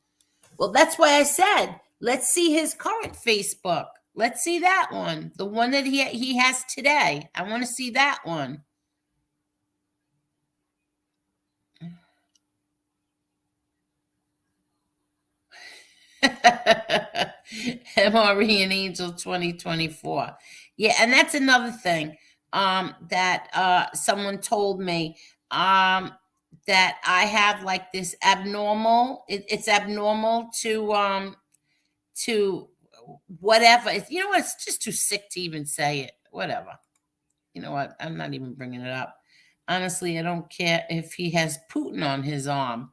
Well, that's why I said, let's see his current Facebook. Let's see that one, the one that he has today. I want to see that one. MRE and Angel 2024. Yeah, and that's another thing that someone told me that I have like this abnormal. It's abnormal to whatever. You know what? It's just too sick to even say it. Whatever. You know what? I'm not even bringing it up. Honestly, I don't care if he has Putin on his arm.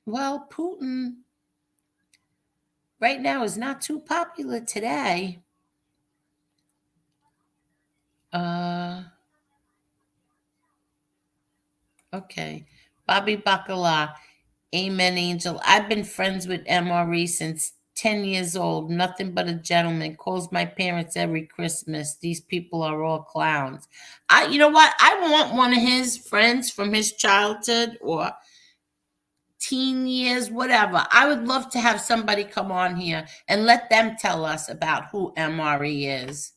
Well, Putin right now is not too popular today. Okay. Bobby Bacala. Amen, Angel. I've been friends with MRE since 10 years old. Nothing but a gentleman. Calls my parents every Christmas. These people are all clowns. You know what? I want one of his friends from his childhood or teen years, whatever. I would love to have somebody come on here and let them tell us about who MRE is.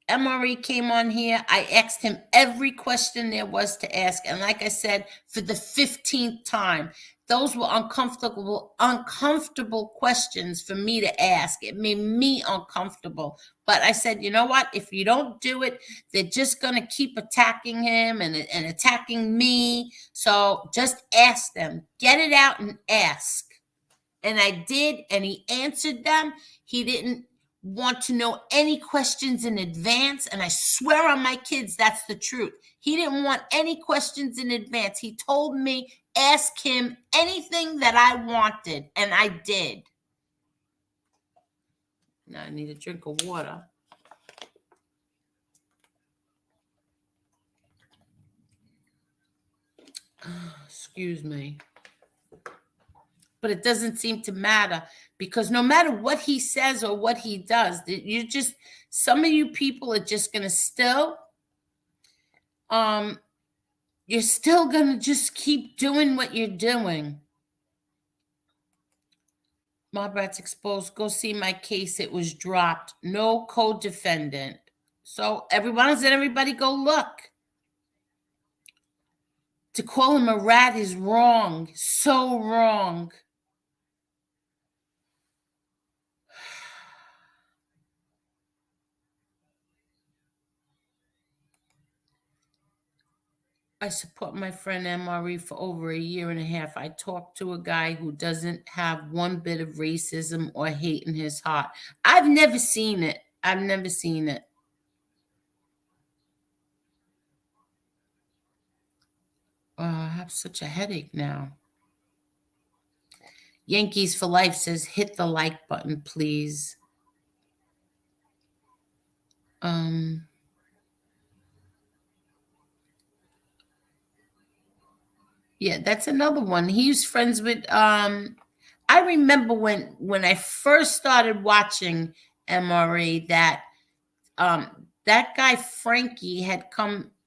MRE came on here. I asked him every question there was to ask. And like I said, for the 15th time, those were uncomfortable questions for me to ask. It made me uncomfortable. But I said, you know what? If you don't do it, they're just going to keep attacking him and attacking me. So just ask them. Get it out and ask. And I did, and he answered them. He didn't want to know any questions in advance, and I swear on my kids that's the truth. He didn't want any questions in advance. He told me ask him anything that I wanted, and I did. Now I need a drink of water. Excuse me. But it doesn't seem to matter, because no matter what he says or what he does, some of you people are just going to still You're still going to just keep doing what you're doing. Mobrat's exposed. Go see my case. It was dropped. No co-defendant. So everybody go look. To call him a rat is wrong. So wrong. I support my friend MRE for over a year and a half. I talked to a guy who doesn't have one bit of racism or hate in his heart. I've never seen it. I've never seen it. I have such a headache now. Yankees for Life says, hit the like button, please. Yeah, that's another one. He was friends with I remember when I first started watching MRE that that guy Frankie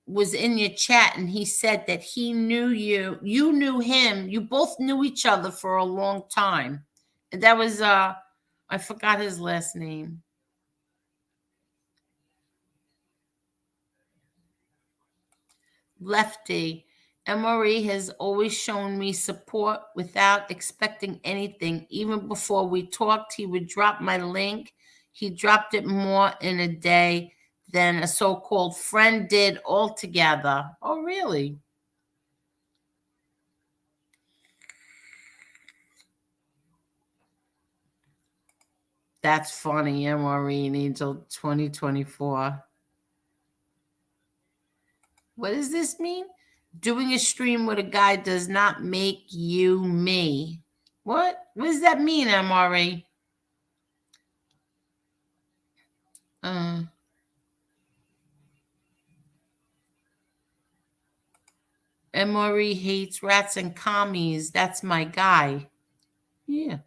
was in your chat, and he said that he knew you knew him, you both knew each other for a long time. That was I forgot his last name. Lefty. MRE has always shown me support without expecting anything. Even before we talked, he would drop my link. He dropped it more in a day than a so-called friend did altogether. Oh, really? That's funny, MRE and Angel 2024. What does this mean? Doing a stream with a guy does not make you me. What does that mean, MRE? MRE hates rats and commies. That's my guy. Yeah.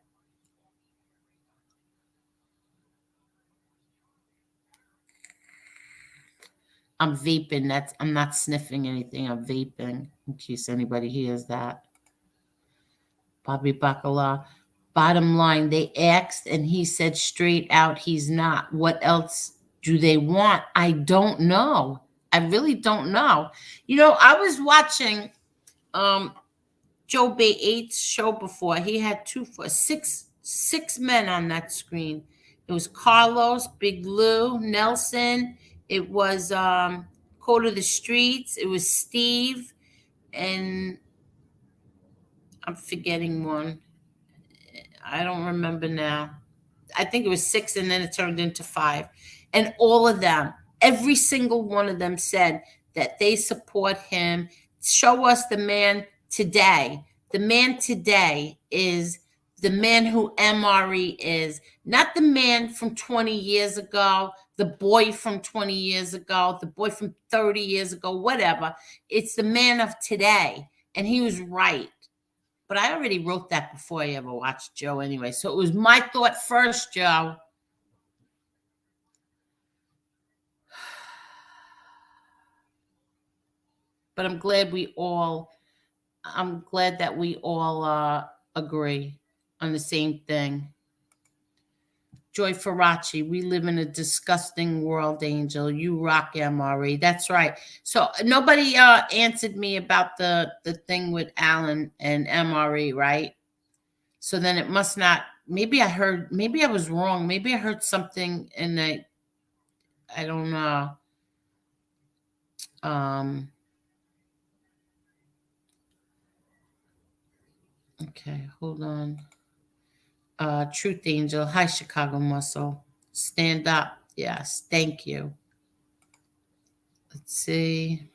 I'm vaping. I'm not sniffing anything. I'm vaping, in case anybody hears that. Bobby Bacala. Bottom line, they asked and he said straight out he's not. What else do they want? I don't know. I really don't know. I was watching Joe Bay 8's show before. He had six men on that screen. It was Carlos, Big Lou, Nelson. It was Code of the Streets. It was Steve, and I'm forgetting one. I don't remember now. I think it was 6, and then it turned into 5. And all of them, every single one of them said that they support him. Show us the man today. The man today is the man who MRE is, not the man from 20 years ago, the boy from 20 years ago, the boy from 30 years ago, whatever. It's the man of today. And he was right. But I already wrote that before I ever watched Joe anyway. So it was my thought first, Joe. But I'm glad that we all agree on the same thing. Joy Faraci, we live in a disgusting world, Angel. You rock, MRE. That's right. So nobody answered me about the thing with Alan and MRE, right? So then it must not. Maybe I was wrong. Maybe I heard something and I don't know. Okay, hold on. Truth Angel. Hi, Chicago Muscle. Stand up. Yes, thank you. Let's see.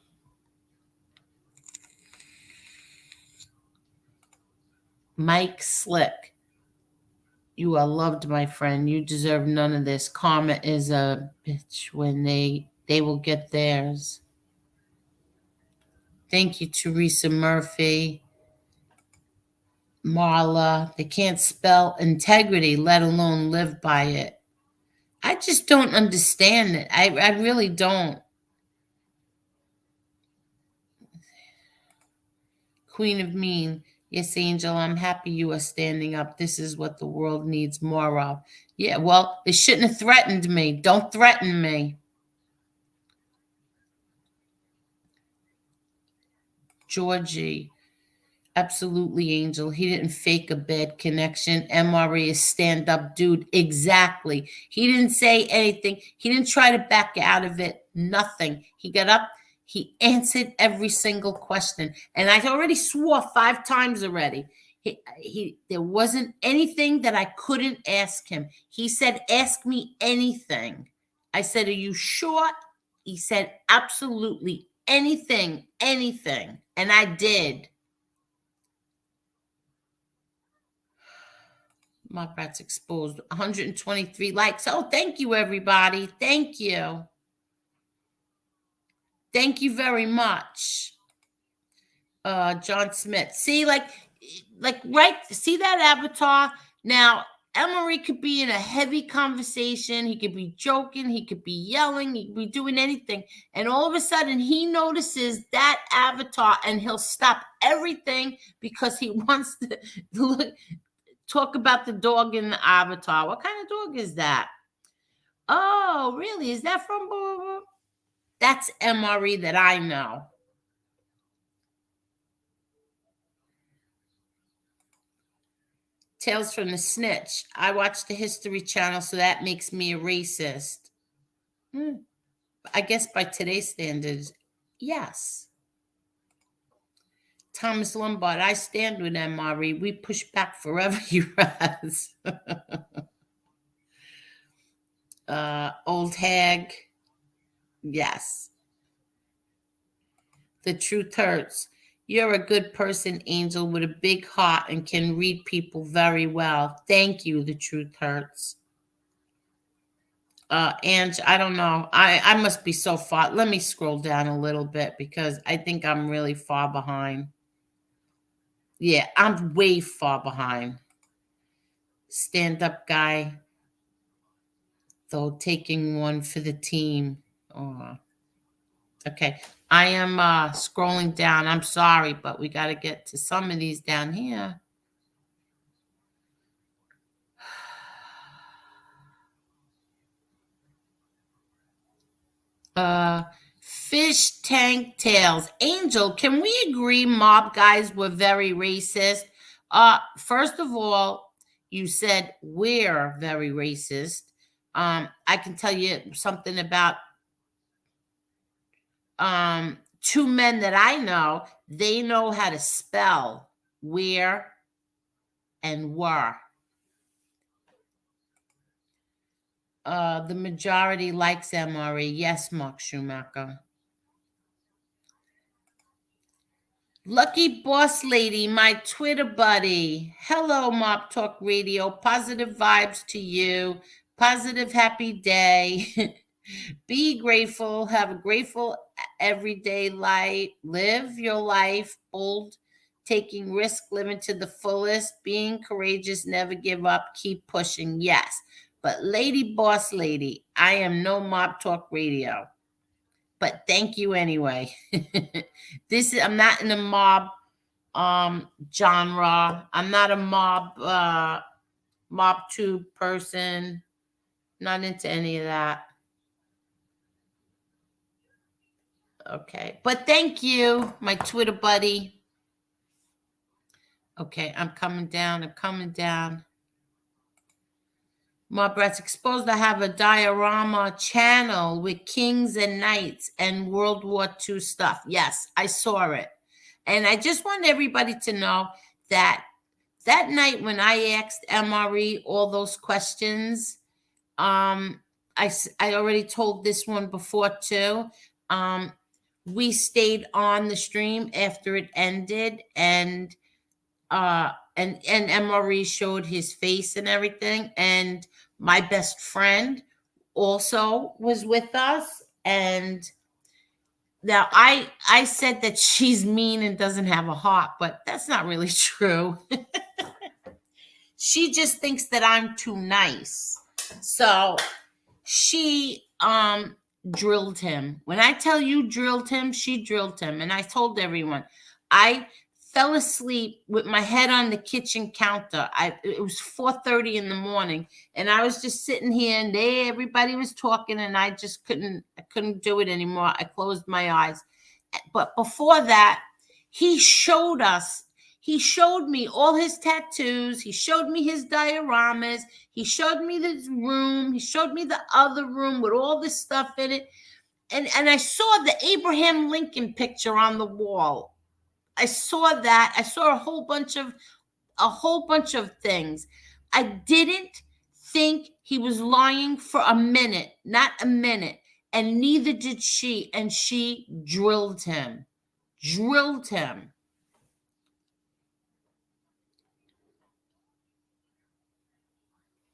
Mike Slick. You are loved, my friend. You deserve none of this. Karma is a bitch when they will get theirs. Thank you, Teresa Murphy. Marla, they can't spell integrity, let alone live by it. I just don't understand it. I really don't. Queen of Mean. Yes, Angel, I'm happy you are standing up. This is what the world needs more of. Yeah, well, they shouldn't have threatened me. Don't threaten me. Georgie. Absolutely, Angel. He didn't fake a bad connection. MRE is stand-up dude. Exactly. He didn't say anything. He didn't try to back out of it. Nothing. He got up. He answered every single question. And I already swore 5 times already. There wasn't anything that I couldn't ask him. He said, ask me anything. I said, are you sure? He said, absolutely anything, anything. And I did. My brat's exposed. 123 likes. Oh, thank you, everybody. Thank you. Thank you very much. John Smith. See, like, right? See that avatar? Now, Emery could be in a heavy conversation. He could be joking. He could be yelling. He could be doing anything. And all of a sudden, he notices that avatar and he'll stop everything because he wants to look. Talk about the dog in the avatar. What kind of dog is that? Oh, really? Is that from? That's MRE that I know. Tales from the Snitch. I watch the History Channel, so that makes me a racist. I guess by today's standards, yes. Thomas Lombard, I stand with MRE. We push back forever, you rats. Old hag. Yes. The truth hurts. You're a good person, Angel, with a big heart and can read people very well. Thank you. The truth hurts. Ange, I don't know. I must be so far. Let me scroll down a little bit because I think I'm really far behind. Yeah, I'm way far behind. Stand-up guy, though, taking one for the team. Oh. Okay, I am scrolling down. I'm sorry, but we got to get to some of these down here. Fish tank tails. Angel, can we agree mob guys were very racist? First of all, you said we're very racist. I can tell you something about 2 men that I know. They know how to spell where and were. The majority likes MRE. Yes, Mark Schumacher. Lucky Boss Lady, my Twitter buddy. Hello, Mop Talk Radio. Positive vibes to you. Positive, happy day. Be grateful. Have a grateful everyday life. Live your life bold, taking risk, living to the fullest, being courageous, never give up, keep pushing. Yes. But Lady Boss Lady, I am no Mob Talk Radio. But thank you anyway. I'm not in the mob genre. I'm not a mob tube person. Not into any of that. Okay. But thank you, my Twitter buddy. Okay, I'm coming down. Mob Rats Exposed. I have a diorama channel with kings and knights and World War II stuff. Yes, I saw it. And I just want everybody to know that night when I asked MRE all those questions, I already told this one before too. We stayed on the stream after it ended, and MRE showed his face and everything, and my best friend also was with us. And now I said that she's mean and doesn't have a heart, but that's not really true. She just thinks that I'm too nice. So she drilled him. When I tell you drilled him, she drilled him. And I told everyone, I fell asleep with my head on the kitchen counter. It was 4:30 in the morning, and I was just sitting here, and everybody was talking, and I just couldn't do it anymore. I closed my eyes. But before that, he showed me all his tattoos. He showed me his dioramas. He showed me this room. He showed me the other room with all this stuff in it. And I saw the Abraham Lincoln picture on the wall. I saw that. I saw a whole bunch of things. I didn't think he was lying for a minute, not a minute. And neither did she. And she drilled him.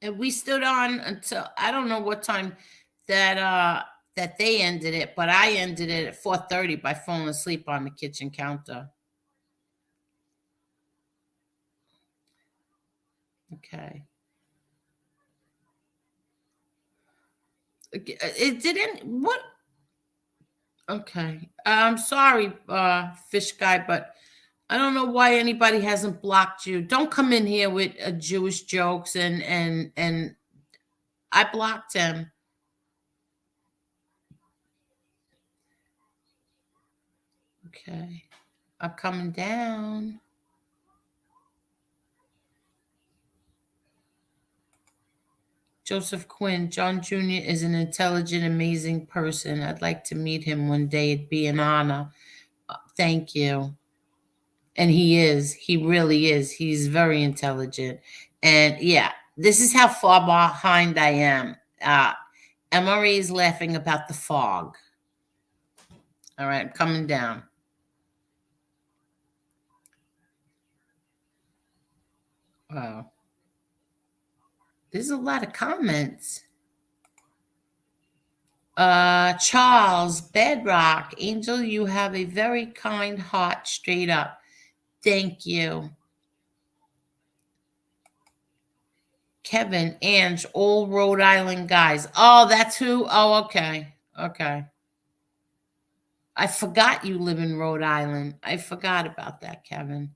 And we stood on until I don't know what time that they ended it, but I ended it at 4:30 by falling asleep on the kitchen counter. Okay. It didn't what Okay. I'm sorry, fish guy, but I don't know why anybody hasn't blocked you. Don't come in here with Jewish jokes and I blocked him. Okay. I'm coming down. Joseph Quinn, John Jr. is an intelligent, amazing person. I'd like to meet him one day. It'd be an honor. Thank you. And he is. He really is. He's very intelligent. And yeah, this is how far behind I am. MRE is laughing about the fog. All right, I'm coming down. Wow. There's a lot of comments. Charles, Bedrock, Angel, you have a very kind heart, straight up. Thank you. Kevin, Ange, all Rhode Island guys. Oh, that's who? Oh, okay. Okay. I forgot you live in Rhode Island. I forgot about that, Kevin.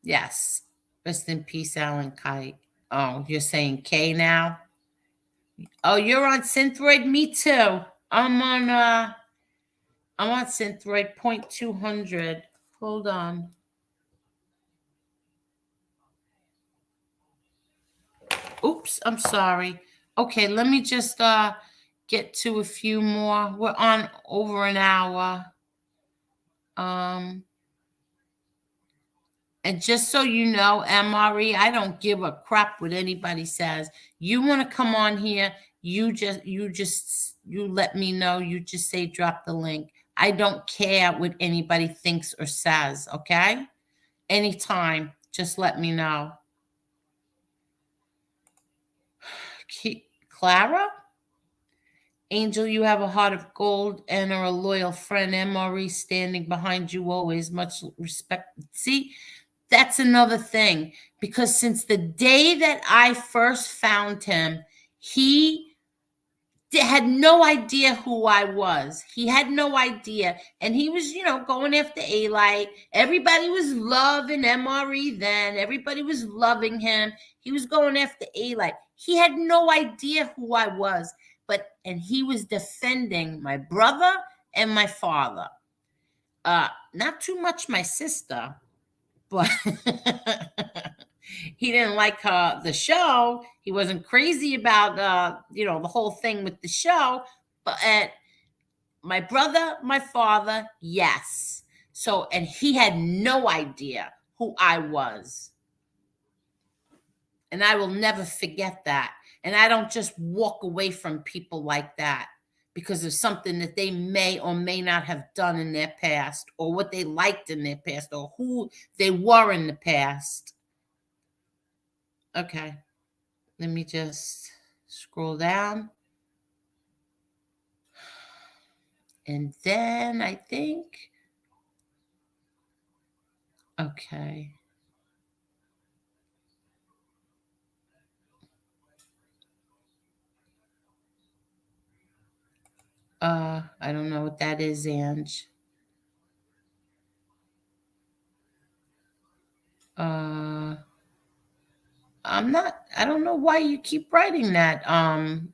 Yes. Rest in peace, Alan Kite. Oh, you're saying K now? Oh, you're on Synthroid? Me too. I'm on Synthroid 0.200. Hold on. Oops, I'm sorry. Okay, let me just get to a few more. We're on over an hour. And just so you know, MRE, I don't give a crap what anybody says. You want to come on here, you let me know. You just say drop the link. I don't care what anybody thinks or says, okay? Anytime, just let me know. Clara? Angel, you have a heart of gold and are a loyal friend. MRE standing behind you always. Much respect. See, that's another thing. Because since the day that I first found him, he had no idea who I was. He had no idea. And he was, going after A-Light. Everybody was loving MRE then. Everybody was loving him. He was going after A-Light. He had no idea who I was. And he was defending my brother and my father. Not too much my sister, but he didn't like the show. He wasn't crazy about the whole thing with the show. But my brother, my father, yes. So, and he had no idea who I was. And I will never forget that. And I don't just walk away from people like that because of something that they may or may not have done in their past, or what they liked in their past, or who they were in the past. Okay. Let me just scroll down. And then I think, okay. I don't know what that is, Ange. I don't know why you keep writing that,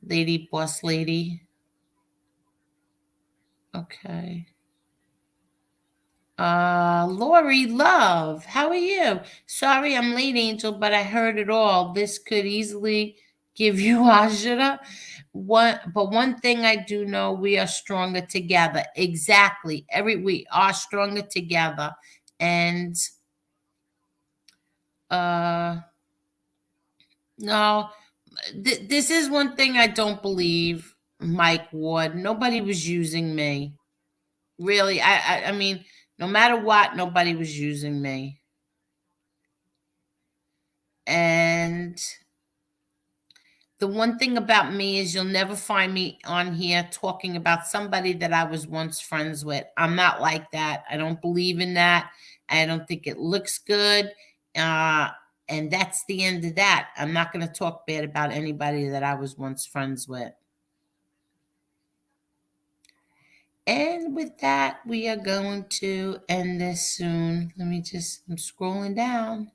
lady, boss lady. Okay. Lori Love, how are you? Sorry I'm late, Angel, but I heard it all. This could easily give you Ajita. But one thing I do know, we are stronger together. Exactly. We are stronger together. And no, this is one thing I don't believe, Mike Ward. Nobody was using me. Really, I mean, no matter what, nobody was using me. And the one thing about me is you'll never find me on here talking about somebody that I was once friends with. I'm not like that. I don't believe in that. I don't think it looks good. And that's the end of that. I'm not going to talk bad about anybody that I was once friends with. And with that, we are going to end this soon. I'm scrolling down.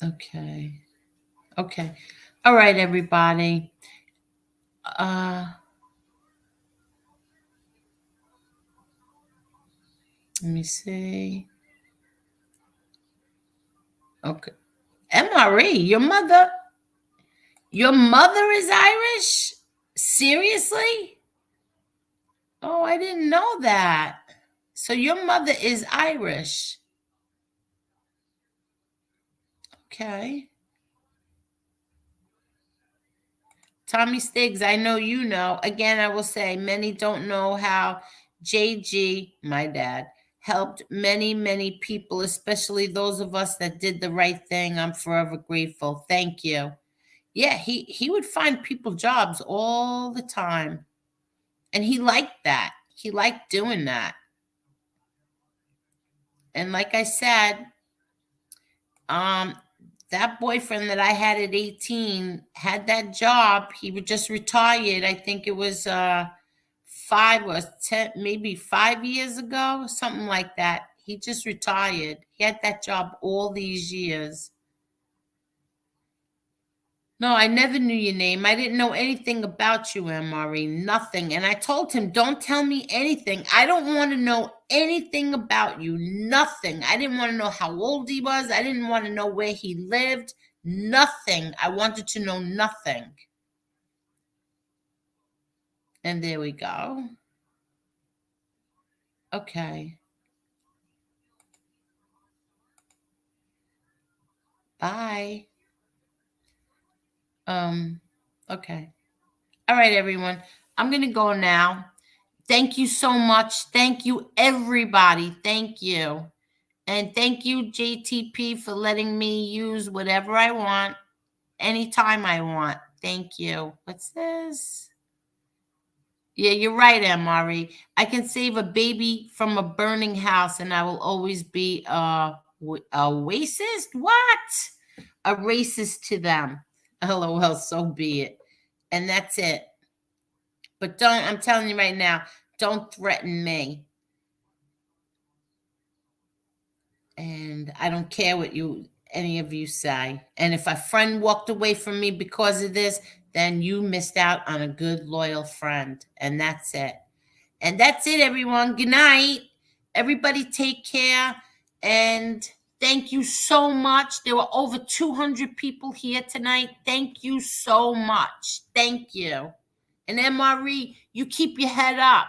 Okay. All right, everybody. Let me see. Okay. MRE, your mother is Irish? Seriously? Oh, I didn't know that. So your mother is Irish. Okay. Tommy Stiggs, I know you know. Again, I will say many don't know how JG, my dad, helped many, many people, especially those of us that did the right thing. I'm forever grateful. Thank you. Yeah, he would find people jobs all the time. And he liked that. He liked doing that. And like I said, that boyfriend that I had at 18 had that job. He was just retired. I think it was 5 or 10, maybe 5 years ago, something like that. He just retired. He had that job all these years. No, I never knew your name. I didn't know anything about you, MRE. Nothing. And I told him, don't tell me anything. I don't want to know anything about you. Nothing. I didn't want to know how old he was. I didn't want to know where he lived. Nothing. I wanted to know nothing. And there we go. Okay. Bye. Okay. All right, everyone. I'm going to go now. Thank you so much. Thank you, everybody. Thank you. And thank you, JTP, for letting me use whatever I want, anytime I want. Thank you. What's this? Yeah, you're right, MRE. I can save a baby from a burning house, and I will always be a racist? What? A racist to them. LOL, so be it. And that's it. But I'm telling you right now, don't threaten me. And I don't care what any of you say. And if a friend walked away from me because of this, then you missed out on a good, loyal friend. And that's it. And that's it, everyone. Good night. Everybody take care. And thank you so much. There were over 200 people here tonight. Thank you so much. Thank you. And MRE, you keep your head up.